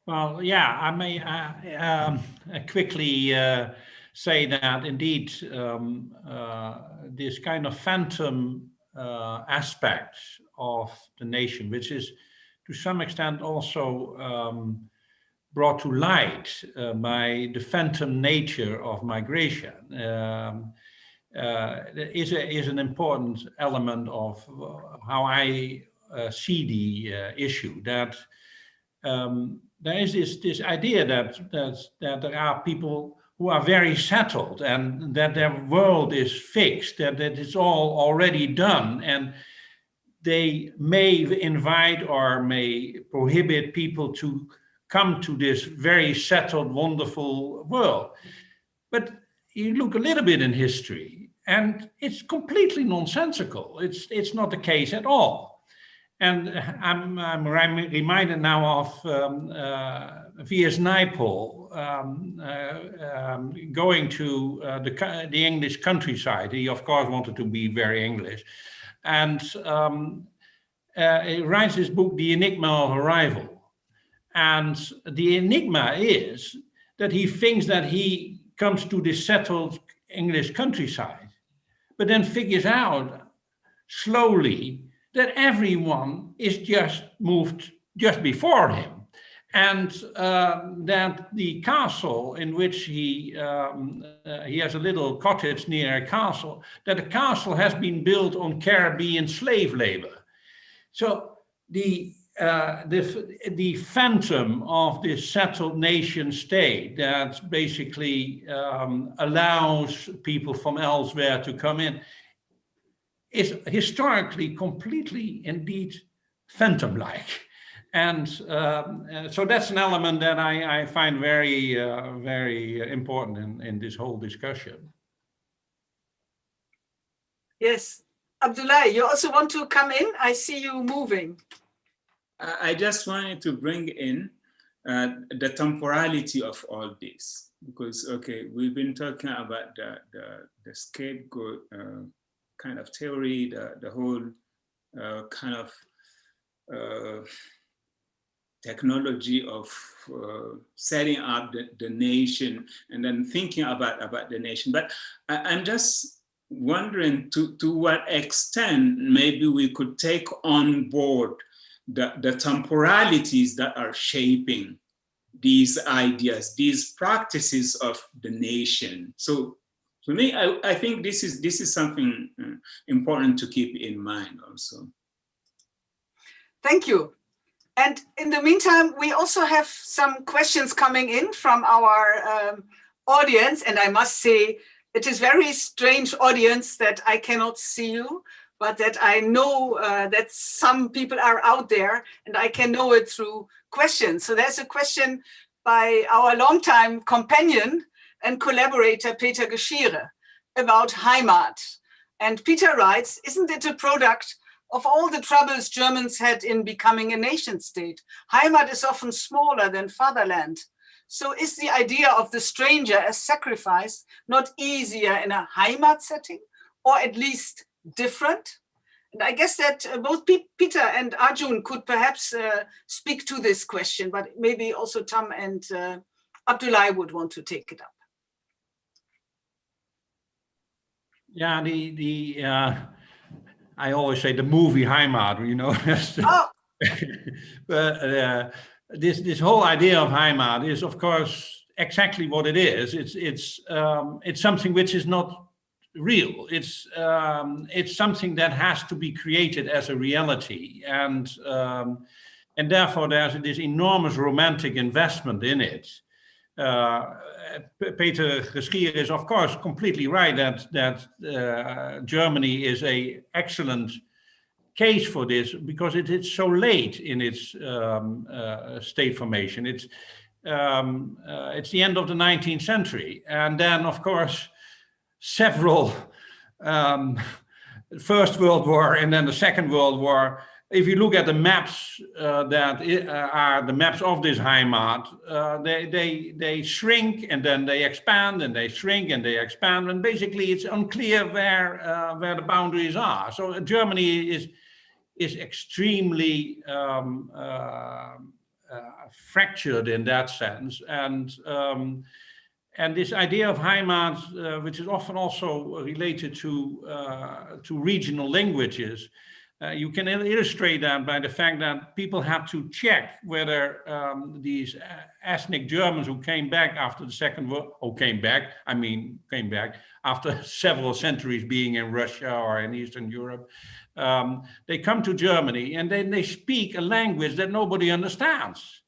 Well, yeah, I may quickly say that indeed this kind of phantom aspect of the nation, which is to some extent also brought to light by the phantom nature of migration, is an important element of how I see the issue. That there is this idea that there are people who are very settled and that their world is fixed, that it's all already done, and they may invite or may prohibit people to come to this very settled, wonderful world. But you look a little bit in history and it's completely nonsensical. It's not the case at all. And I'm reminded now of V.S. Naipaul going to the English countryside. He, of course, wanted to be very English. And he writes his book, The Enigma of Arrival. And the enigma is that he thinks that he comes to the settled English countryside, but then figures out slowly that everyone is just moved just before him. And that the castle in which he has a little cottage near a castle, that the castle has been built on Caribbean slave labor. So the phantom of this settled nation state that basically allows people from elsewhere to come in is historically completely indeed phantom-like. And so that's an element that I find very, very important in this whole discussion. Yes. Abdullah, you also want to come in? I see you moving. I just wanted to bring in the temporality of all this, because, okay, we've been talking about the scapegoat kind of theory, the whole kind of technology of setting up the nation and then thinking about the nation. But I'm just wondering to what extent maybe we could take on board the temporalities that are shaping these ideas, these practices of the nation. So to me, I think this is something important to keep in mind also. Thank you. And in the meantime, we also have some questions coming in from our audience. And I must say, it is very strange audience that I cannot see you, but that I know that some people are out there and I can know it through questions. So there's a question by our longtime companion and collaborator, Peter Geschiere, about Heimat. And Peter writes, isn't it a product of all the troubles Germans had in becoming a nation state? Heimat is often smaller than fatherland. So is the idea of the stranger as sacrifice not easier in a Heimat setting, or at least different? And I guess that both Peter and Arjun could perhaps speak to this question, but maybe also Tom and Abdullah would want to take it up. Yeah, I always say the movie Heimat, you know. Oh. But this whole idea of Heimat is, of course, exactly what it is. It's something which is not real. It's something that has to be created as a reality, and therefore there's this enormous romantic investment in it. Peter Geschiere is, of course, completely right that Germany is an excellent case for this because it is so late in its state formation. It's the end of the 19th century, and then, of course, several First World War and then the Second World War. If you look at the maps that are the maps of this Heimat, they shrink and then they expand and they shrink and they expand, and basically it's unclear where the boundaries are. So Germany is extremely fractured in that sense, and this idea of Heimat, which is often also related to regional languages. You can illustrate that by the fact that people had to check whether these ethnic Germans who came back after the Second World War, came back after several centuries being in Russia or in Eastern Europe, they come to Germany and then they speak a language that nobody understands.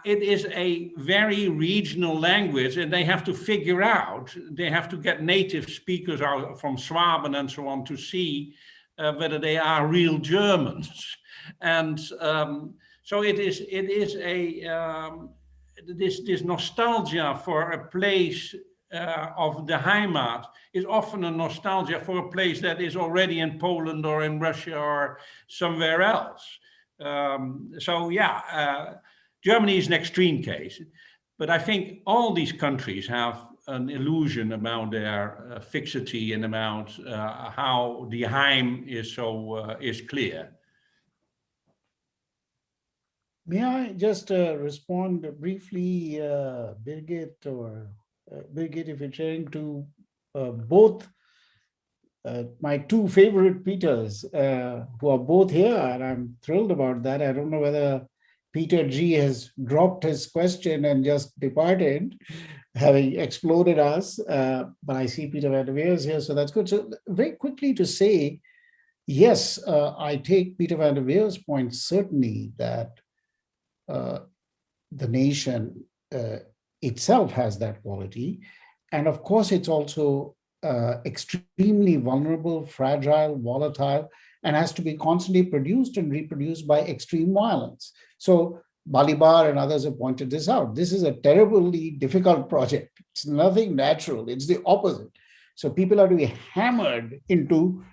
It is a very regional language, and they have to figure out, they have to get native speakers out from Swaben and so on to see whether they are real Germans. And so it is a this nostalgia for a place of the Heimat is often a nostalgia for a place that is already in Poland or in Russia or somewhere else. Germany is an extreme case, but I think all these countries have an illusion about their fixity and about how the Heim is clear. May I just respond briefly, Birgit, Birgit, if you're sharing to both my two favorite Peters, who are both here, and I'm thrilled about that. I don't know whether Peter G has dropped his question and just departed, having exploded us, but I see Peter Van der Veer is here, so that's good. So very quickly to say, yes, I take Peter Van der Veer's point, certainly that the nation itself has that quality. And of course, it's also extremely vulnerable, fragile, volatile, and has to be constantly produced and reproduced by extreme violence. So Balibar and others have pointed this out. This is a terribly difficult project. It's nothing natural. It's the opposite. So people are to be hammered into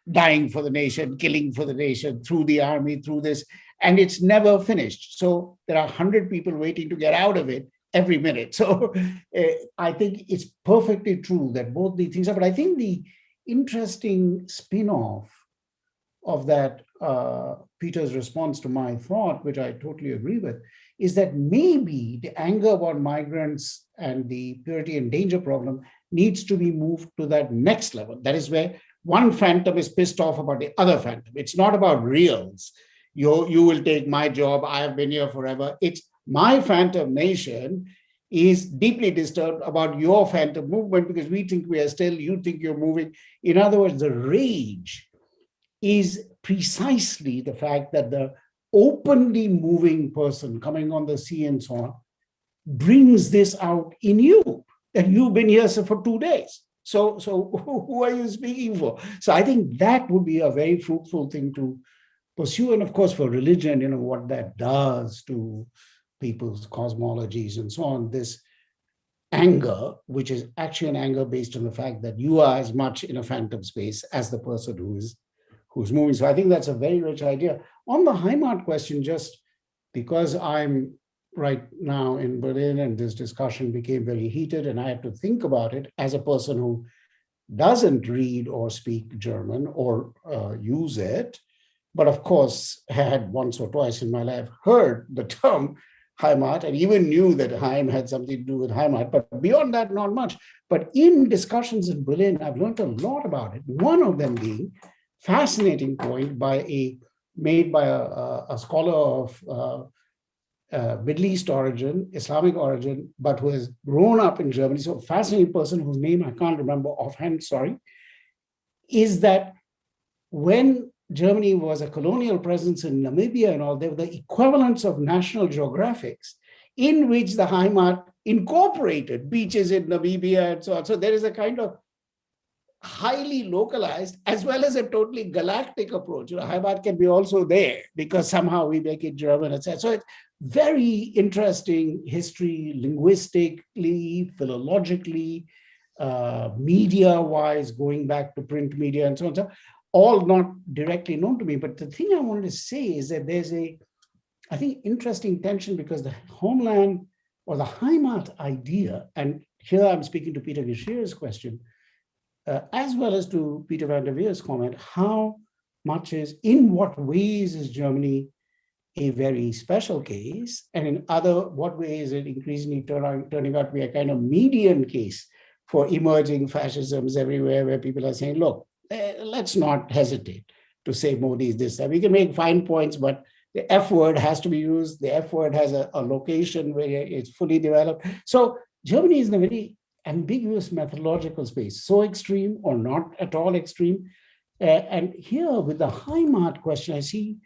dying for the nation, killing for the nation, through the army, through this, and it's never finished. So there are 100 people waiting to get out of it every minute. So I think it's perfectly true that both these things are, but I think the interesting spin-off of that Peter's response to my thought, which I totally agree with, is that maybe the anger about migrants and the purity and danger problem needs to be moved to that next level. That is where one phantom is pissed off about the other phantom. It's not about reals. You will take my job. I have been here forever. It's my phantom nation is deeply disturbed about your phantom movement because we think we are still, you think you're moving. In other words, the rage is precisely the fact that the openly moving person coming on the sea and so on brings this out in you, that you've been here for 2 days. So who are you speaking for? So I think that would be a very fruitful thing to pursue. And of course, for religion, what that does to people's cosmologies and so on, this anger, which is actually an anger based on the fact that you are as much in a phantom space as the person who's moving. So I think that's a very rich idea. On the Heimat question, just because I'm right now in Berlin and this discussion became very heated and I had to think about it as a person who doesn't read or speak German or use it, but of course had once or twice in my life heard the term Heimat and even knew that Heim had something to do with Heimat, but beyond that, not much. But in discussions in Berlin, I've learned a lot about it. One of them being fascinating point made by a scholar of Middle East origin, Islamic origin, but who has grown up in Germany. So a fascinating person whose name I can't remember offhand, sorry, is that when Germany was a colonial presence in Namibia and all, there were the equivalents of National Geographics in which the Heimat incorporated beaches in Namibia and so on. So there is a kind of highly localized as well as a totally galactic approach. Heimat can be also there because somehow we make it German, etc. So it's very interesting history, linguistically, philologically, media-wise, going back to print media and so on. So all not directly known to me. But the thing I wanted to say is that there's I think, interesting tension because the homeland or the Heimat idea, and here I'm speaking to Peter Geschirr's question, as well as to Peter Van der Veer's comment, in what ways is Germany a very special case, and in what ways is it increasingly turning out to be a kind of median case for emerging fascisms everywhere, where people are saying, look, let's not hesitate to say Modi is this. We can make fine points, but the F word has to be used. The F word has a location where it's fully developed. So Germany is in a very ambiguous methodological space, so extreme or not at all extreme. And here with the Heimat question, I see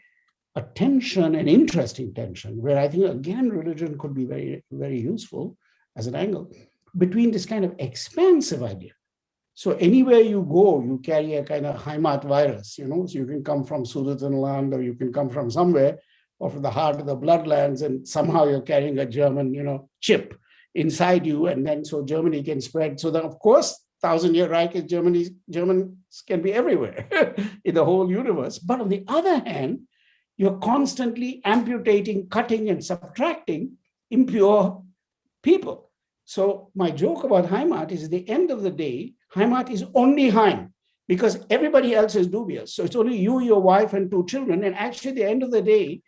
a tension, an interesting tension, where I think, again, religion could be very, very useful as an angle between this kind of expansive idea. So anywhere you go, you carry a kind of Heimat virus, so you can come from Sudetenland or you can come from somewhere or from the heart of the bloodlands and somehow you're carrying a German, chip inside you, and then so Germany can spread. So then, of course, 1,000-year Reich is Germans can be everywhere in the whole universe. But on the other hand, you're constantly amputating, cutting, and subtracting impure people. So my joke about Heimat is, at the end of the day, Heimat is only Heim, because everybody else is dubious. So it's only you, your wife, and 2 children. And actually, at the end of the day,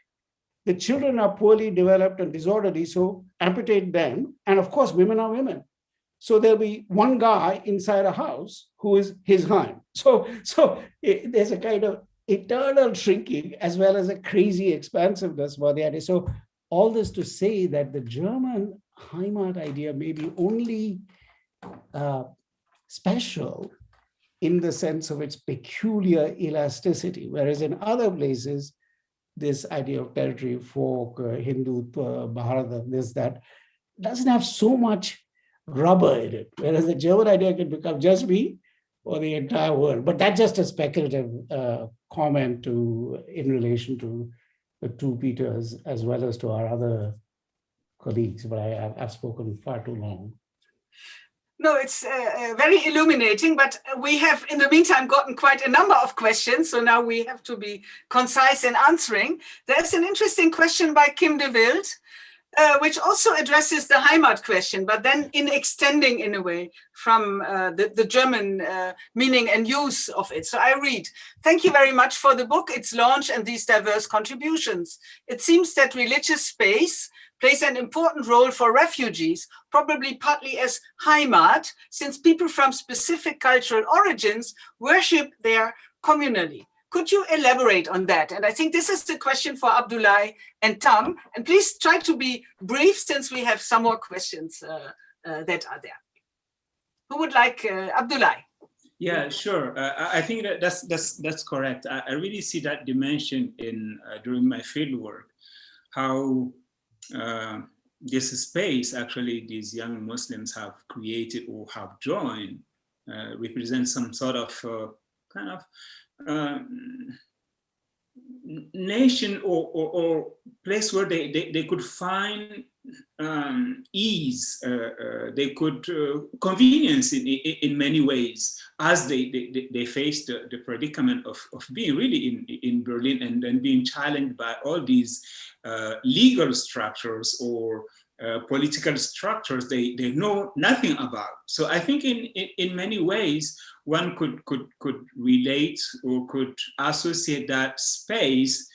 the children are poorly developed and disorderly, so amputate them. And of course, women are women. So there'll be one guy inside a house who is his Heim. So there's a kind of eternal shrinking as well as a crazy expansiveness about the idea. So all this to say that the German Heimat idea may be only special in the sense of its peculiar elasticity, whereas in other places, this idea of territory, folk, Hindutva, Bharata, this, that, doesn't have so much rubber in it, whereas the German idea can become just me or the entire world. But that's just a speculative comment in relation to the 2 Peters, as well as to our other colleagues, but I've spoken far too long. No, it's very illuminating, but we have, in the meantime, gotten quite a number of questions, so now we have to be concise in answering. There's an interesting question by Kim de Wild, which also addresses the Heimat question, but then in extending, in a way, from the German meaning and use of it. So I read, "Thank you very much for the book, its launch, and these diverse contributions. It seems that religious space plays an important role for refugees, probably partly as Heimat, since people from specific cultural origins worship there communally. Could you elaborate on that?" And I think this is the question for Abdullah and Tom. And please try to be brief, since we have some more questions that are there. Who would like, Abdullah? Yeah, sure. I think that's correct. I really see that dimension in during my field work, how this space actually these young Muslims have created or have joined represents some sort of kind of nation or place where they could find ease, they could convenience in many ways as they face the predicament of being really in Berlin and then being challenged by all these legal structures or political structures they know nothing about. So I think in many ways one could relate or could associate that space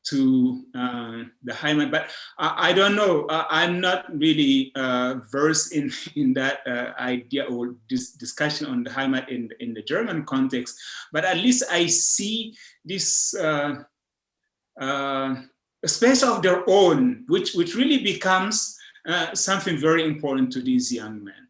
to the Heimat, but I don't know. I'm not really versed in that idea or this discussion on the Heimat in the German context. But at least I see this space of their own, which really becomes something very important to these young men.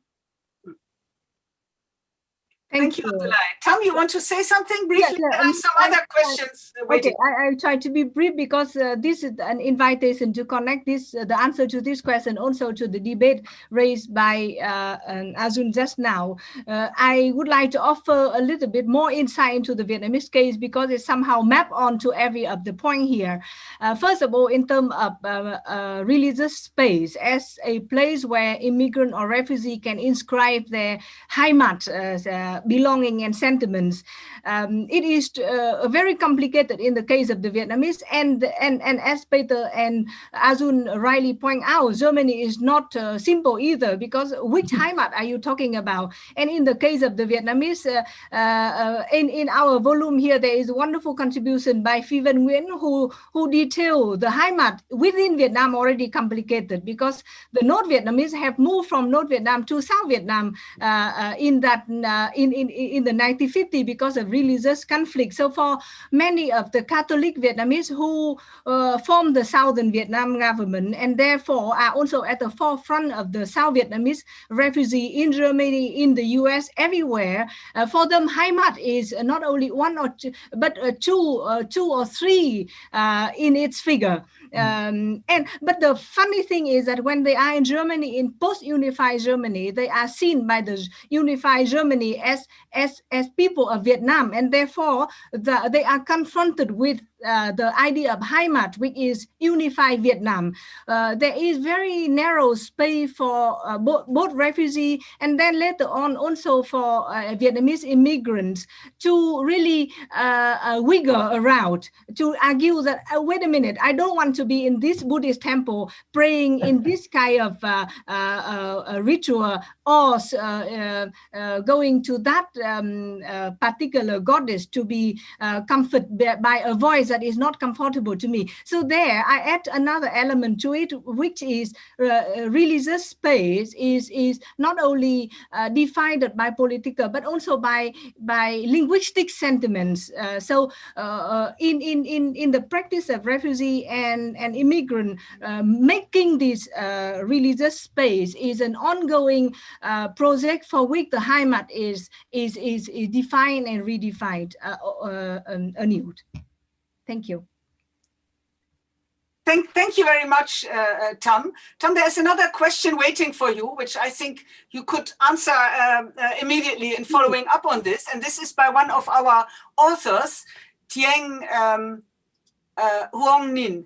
Thank you, Abdullah. Tom, you want to say something briefly? Yeah, there are some other questions waiting. Okay, I'll try to be brief, because this is an invitation to connect the answer to this question also to the debate raised by Azun just now. I would like to offer a little bit more insight into the Vietnamese case, because it somehow maps onto every of the point here. First of all, in terms of religious space as a place where immigrant or refugee can inscribe their Heimat belonging and sentiments. It is very complicated in the case of the Vietnamese, and as Peter and Azun rightly point out, Germany is not simple either, because which Heimat are you talking about? And in the case of the Vietnamese, in our volume here, there is a wonderful contribution by Phi Văn Nguyen who detail the Heimat within Vietnam already complicated, because the North Vietnamese have moved from North Vietnam to South Vietnam in the 1950s because of religious conflict. So for many of the Catholic Vietnamese who form the Southern Vietnam government and therefore are also at the forefront of the South Vietnamese refugee in Germany, in the US, everywhere, for them Heimat is not only one or two, but two or three in its figure. But the funny thing is that when they are in Germany, in post-unified Germany, they are seen by the unified Germany as as people of Vietnam, and therefore they are confronted with the idea of Heimat, which is unified Vietnam. There is very narrow space for both refugee and then later on also for Vietnamese immigrants to really wiggle around, to argue that, wait a minute, I don't want to be in this Buddhist temple praying in this kind of ritual, or going to that particular goddess to be comforted by a voice that is not comfortable to me. So there I add another element to it, which is religious space is not only defined by political but also by linguistic sentiments. So in the practice of refugee and immigrant, making this religious space is an ongoing project for which the Heimat is defined and redefined anew. Thank you. Thank you very much, Tom. Tom, there's another question waiting for you, which I think you could answer immediately in following up on this. And this is by one of our authors, Tieng Huong Ninh.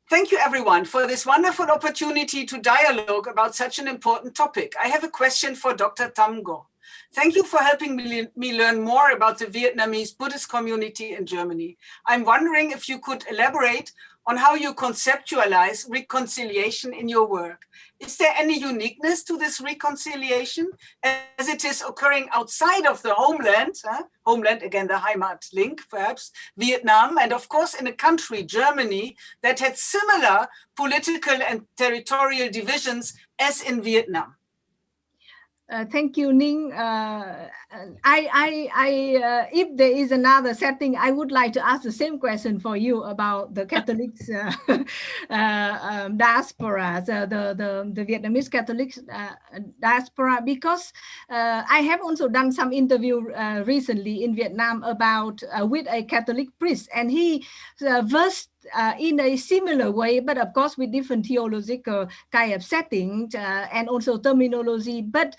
Thank you, everyone, for this wonderful opportunity to dialogue about such an important topic. I have a question for Dr. Tam Ngo. Thank you for helping me learn more about the Vietnamese Buddhist community in Germany. I'm wondering if you could elaborate on how you conceptualize reconciliation in your work. Is there any uniqueness to this reconciliation as it is occurring outside of the homeland? Homeland, again, the Heimat link, perhaps, Vietnam, and of course in a country, Germany, that had similar political and territorial divisions as in Vietnam. Thank you, Ning. If there is another setting, I would like to ask the same question for you about the Catholics diaspora, the Vietnamese Catholics diaspora, because I have also done some interview recently in Vietnam about with a Catholic priest, and he versed in a similar way, but of course with different theological kind of settings and also terminology, but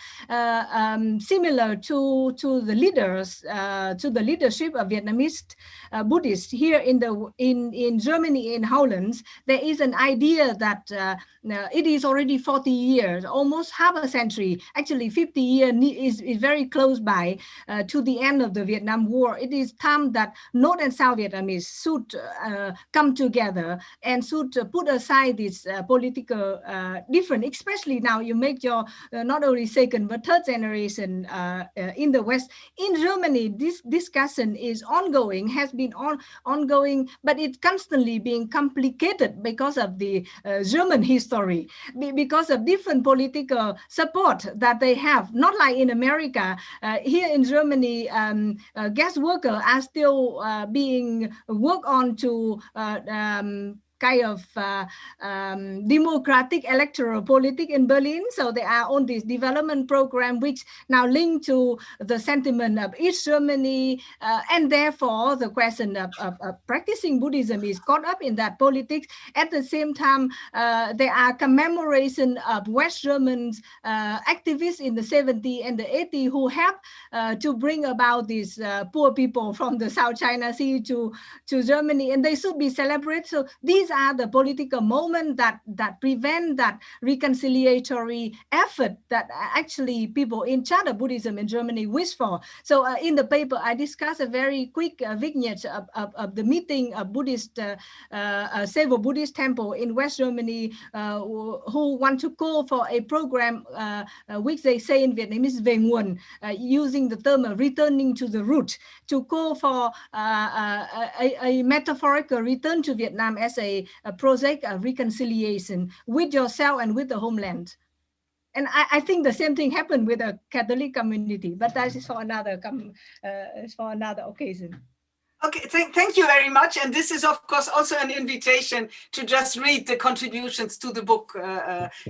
similar to the leaders, to the leadership of Vietnamese Buddhists here in Germany, in Holland. There is an idea that it is already 40 years, almost half a century, actually 50 years is very close by to the end of the Vietnam War. It is time that North and South Vietnamese should come together and should put aside this political difference, especially now you make your not only second but third generation in the West. In Germany, this discussion is ongoing, has been ongoing, but it's constantly being complicated because of the German history, because of different political support that they have. Not like in America, here in Germany, guest workers are still being worked on to kind of democratic electoral politics in Berlin. So they are on this development program, which now linked to the sentiment of East Germany. And therefore, the question of practicing Buddhism is caught up in that politics. At the same time, there are commemoration of West Germans activists in the 70s and the 80s who helped to bring about these poor people from the South China Sea to Germany, and they should be celebrated. So these are the political moments that prevent that reconciliatory effort that actually people in Charter Buddhism in Germany wish for. So in the paper, I discuss a very quick vignette of the meeting of Buddhist, several Buddhist temple in West Germany who want to call for a program which they say in Vietnamese về nguồn, using the term of returning to the root, to call for a metaphorical return to Vietnam as a project of reconciliation with yourself and with the homeland. And I think the same thing happened with the Catholic community, but that is for another occasion. Okay, thank you very much. And this is, of course, also an invitation to just read the contributions to the book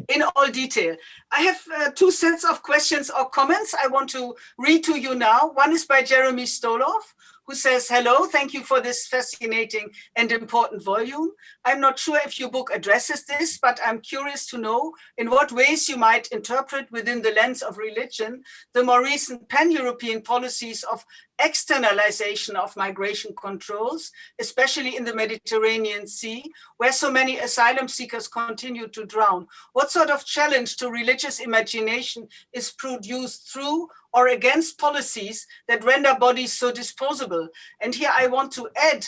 in all detail. I have two sets of questions or comments I want to read to you now. One is by Jeremy Stoloff, who says, hello, thank you for this fascinating and important volume. I'm not sure if your book addresses this, but I'm curious to know in what ways you might interpret within the lens of religion the more recent pan-European policies of externalization of migration controls, especially in the Mediterranean Sea, where so many asylum seekers continue to drown. What sort of challenge to religious imagination is produced through or against policies that render bodies so disposable? And here I want to add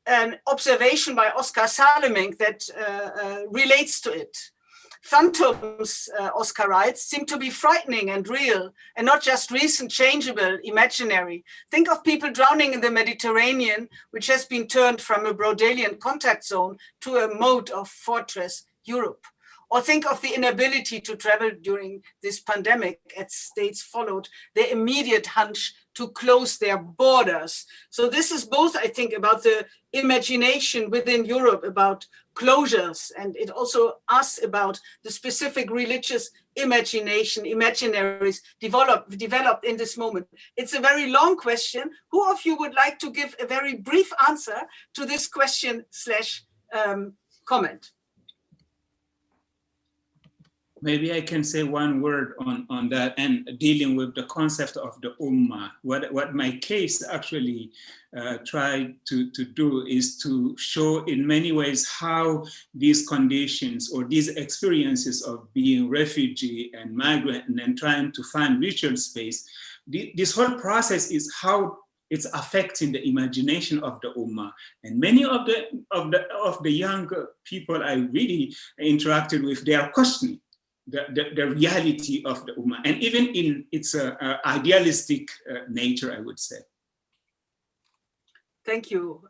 an observation by Oscar Salemink that relates to it. Phantoms, Oscar writes, seem to be frightening and real, and not just recent, changeable, imaginary. Think of people drowning in the Mediterranean, which has been turned from a Brodelian contact zone to a mode of fortress Europe. Or think of the inability to travel during this pandemic as states followed their immediate hunch to close their borders. So this is both, I think, about the imagination within Europe, about closures, and it also asks about the specific religious imagination, imaginaries developed in this moment. It's a very long question. Who of you would like to give a very brief answer to this question slash comment? Maybe I can say one word on that and dealing with the concept of the Ummah. What my case actually tried to do is to show in many ways how these conditions or these experiences of being refugee and migrant and then trying to find ritual space, this whole process is how it's affecting the imagination of the Ummah. And many of the young people I really interacted with, they are questioning the reality of the Ummah, and even in its idealistic nature, I would say. Thank you,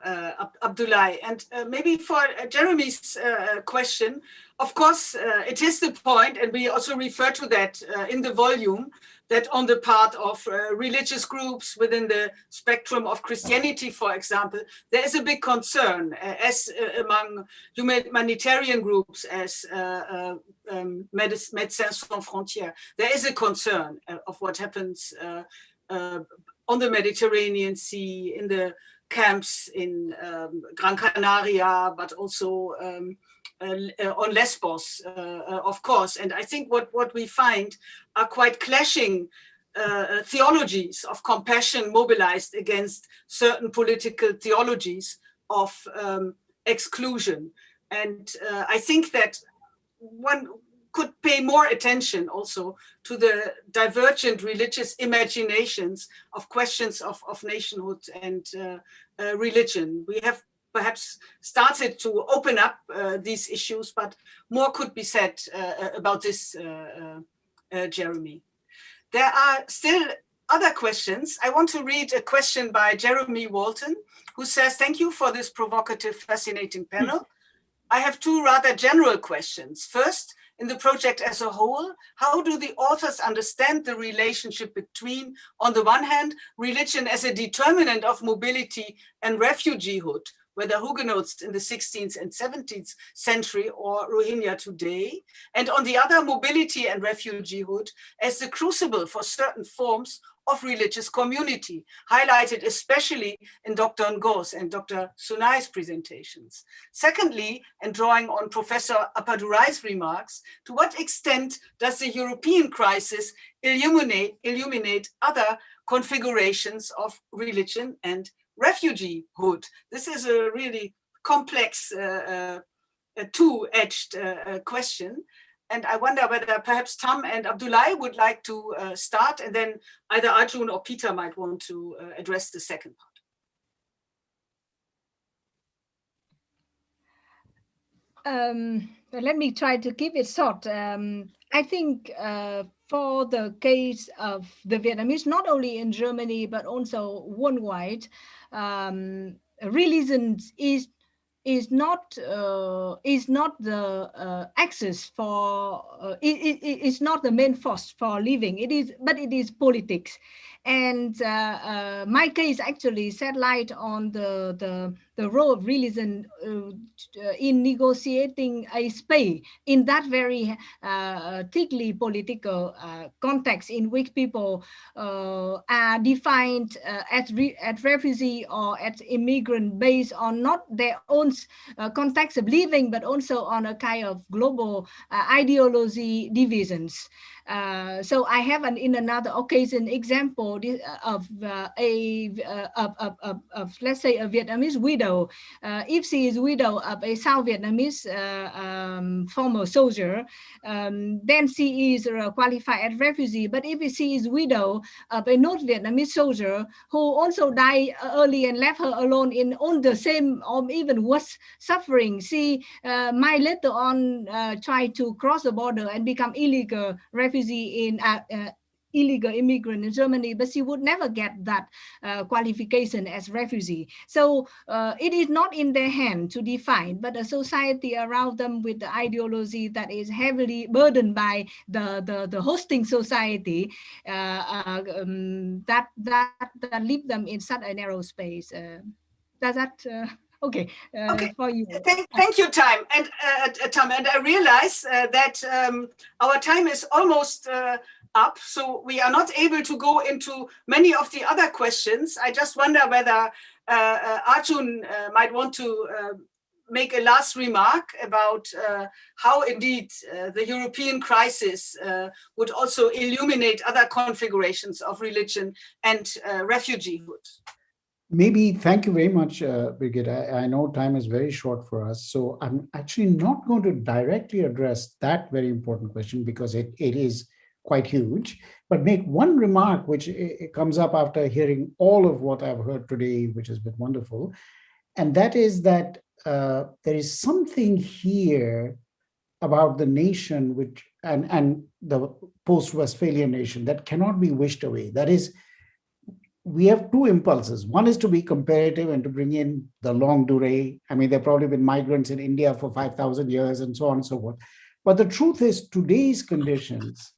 Abdullah. And maybe for Jeremy's question, of course, it is the point, and we also refer to that in the volume, that on the part of religious groups within the spectrum of Christianity, for example, there is a big concern, as among humanitarian groups, as Médecins Sans Frontières, there is a concern of what happens on the Mediterranean Sea, in the camps in Gran Canaria, but also on Lesbos, of course. And I think what we find are quite clashing theologies of compassion mobilized against certain political theologies of exclusion. And I think that one could pay more attention also to the divergent religious imaginations of questions of nationhood and religion. We have perhaps started to open up these issues, but more could be said about this, Jeremy. There are still other questions. I want to read a question by Jeremy Walton, who says, thank you for this provocative, fascinating panel. I have two rather general questions. First, in the project as a whole, how do the authors understand the relationship between, on the one hand, religion as a determinant of mobility and refugeehood, whether Huguenots in the 16th and 17th century or Rohingya today, and on the other, mobility and refugeehood as the crucible for certain forms of religious community, highlighted especially in Dr. Ngo's and Dr. Sunai's presentations. Secondly, and drawing on Professor Appadurai's remarks, to what extent does the European crisis illuminate other configurations of religion and refugeehood? This is a really complex, two-edged question. And I wonder whether perhaps Tam and Abdullah would like to start, and then either Arjun or Peter might want to address the second part. Let me try to keep it short. I think for the case of the Vietnamese, not only in Germany, but also worldwide, religion is is not the access for it's not the main force for living. But it is politics, and my case actually shed light on the role of religion in negotiating a space in that very thickly political context in which people are defined as refugee or as immigrant based on not their own context of living, but also on a kind of global ideology divisions. So I have in another occasion example of let's say a Vietnamese widow. If she is widow of a South Vietnamese former soldier, then she is qualified as refugee. But if she is widow of a North Vietnamese soldier who also died early and left her alone in all the same or even worse suffering, she might later on try to cross the border and become illegal refugee in illegal immigrant in Germany, but she would never get that qualification as refugee. So it is not in their hand to define, but a society around them with the ideology that is heavily burdened by the hosting society that leave them in such a narrow space. Does that okay? Okay, For you. thank you, Tom. And I realize that our time is almost up, so we are not able to go into many of the other questions. I just wonder whether Arjun might want to make a last remark about how indeed the European crisis would also illuminate other configurations of religion and refugeehood. Maybe, thank you very much, Birgit. I know time is very short for us, so I'm actually not going to directly address that very important question because it is quite huge, but make one remark which it comes up after hearing all of what I've heard today, which has been wonderful, and that is that there is something here about the nation which and the post-Westphalian nation that cannot be wished away. That is, we have two impulses. One is to be comparative and to bring in the longue durée. I mean, there have probably been migrants in India for 5,000 years and so on and so forth. But the truth is, today's conditions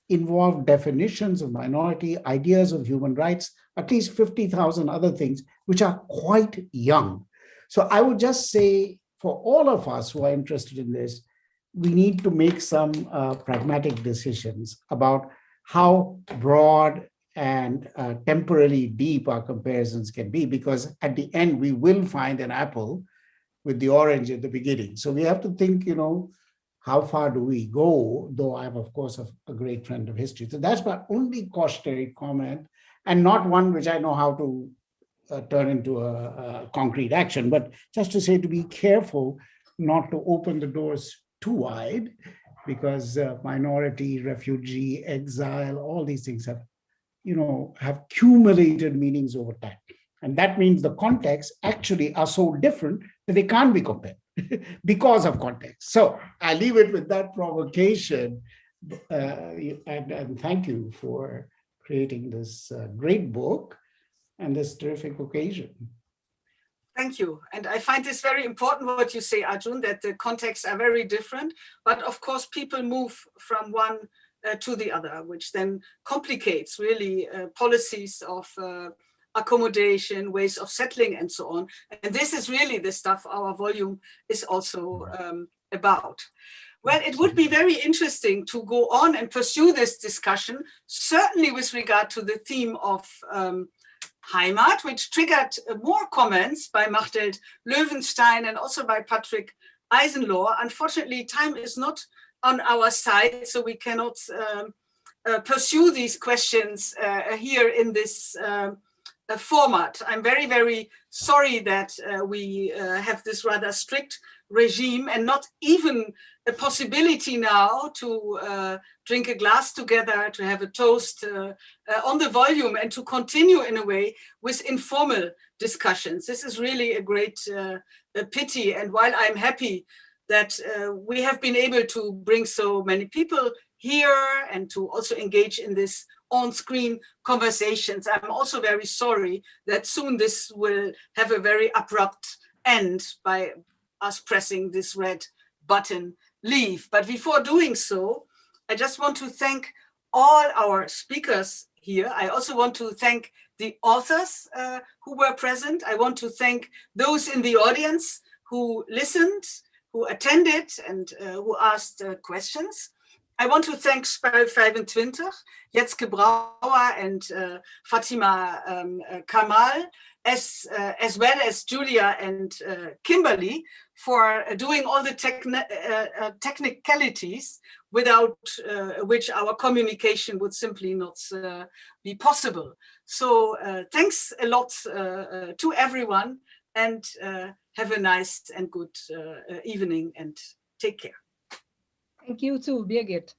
involve definitions of minority, ideas of human rights, at least 50,000 other things, which are quite young. So I would just say, for all of us who are interested in this, we need to make some pragmatic decisions about how broad and temporarily deep our comparisons can be, because at the end, we will find an apple with the orange at the beginning. So we have to think, how far do we go? Though I'm, of course, a great friend of history. So that's my only cautionary comment, and not one which I know how to turn into a concrete action, but just to say to be careful not to open the doors too wide, because minority, refugee, exile, all these things have accumulated meanings over time. And that means the contexts actually are so different that they can't be compared because of context. So I leave it with that provocation. And thank you for creating this great book and this terrific occasion. Thank you. And I find this very important what you say, Arjun, that the contexts are very different. But of course, people move from one to the other, which then complicates really policies of accommodation, ways of settling, and so on. And this is really the stuff our volume is also about. Well, it would be very interesting to go on and pursue this discussion, certainly with regard to the theme of Heimat, which triggered more comments by Machteld Löwenstein and also by Patrick Eisenlohr. Unfortunately, time is not on our side, so we cannot pursue these questions here in this format. I'm very, very sorry that we have this rather strict regime and not even a possibility now to drink a glass together, to have a toast on the volume, and to continue in a way with informal discussions. This is really a great pity. And while I'm happy that we have been able to bring so many people here and to also engage in this on-screen conversations, I'm also very sorry that soon this will have a very abrupt end by us pressing this red button, leave. But before doing so, I just want to thank all our speakers here. I also want to thank the authors who were present. I want to thank those in the audience who listened, who attended, and who asked questions. I want to thank Spel 25, Jetske Brauer and Fatima Kamal, as well as Julia and Kimberly, for doing all the technicalities without which our communication would simply not be possible. So thanks a lot to everyone, and have a nice and good evening, and take care. Thank you too, Birgit.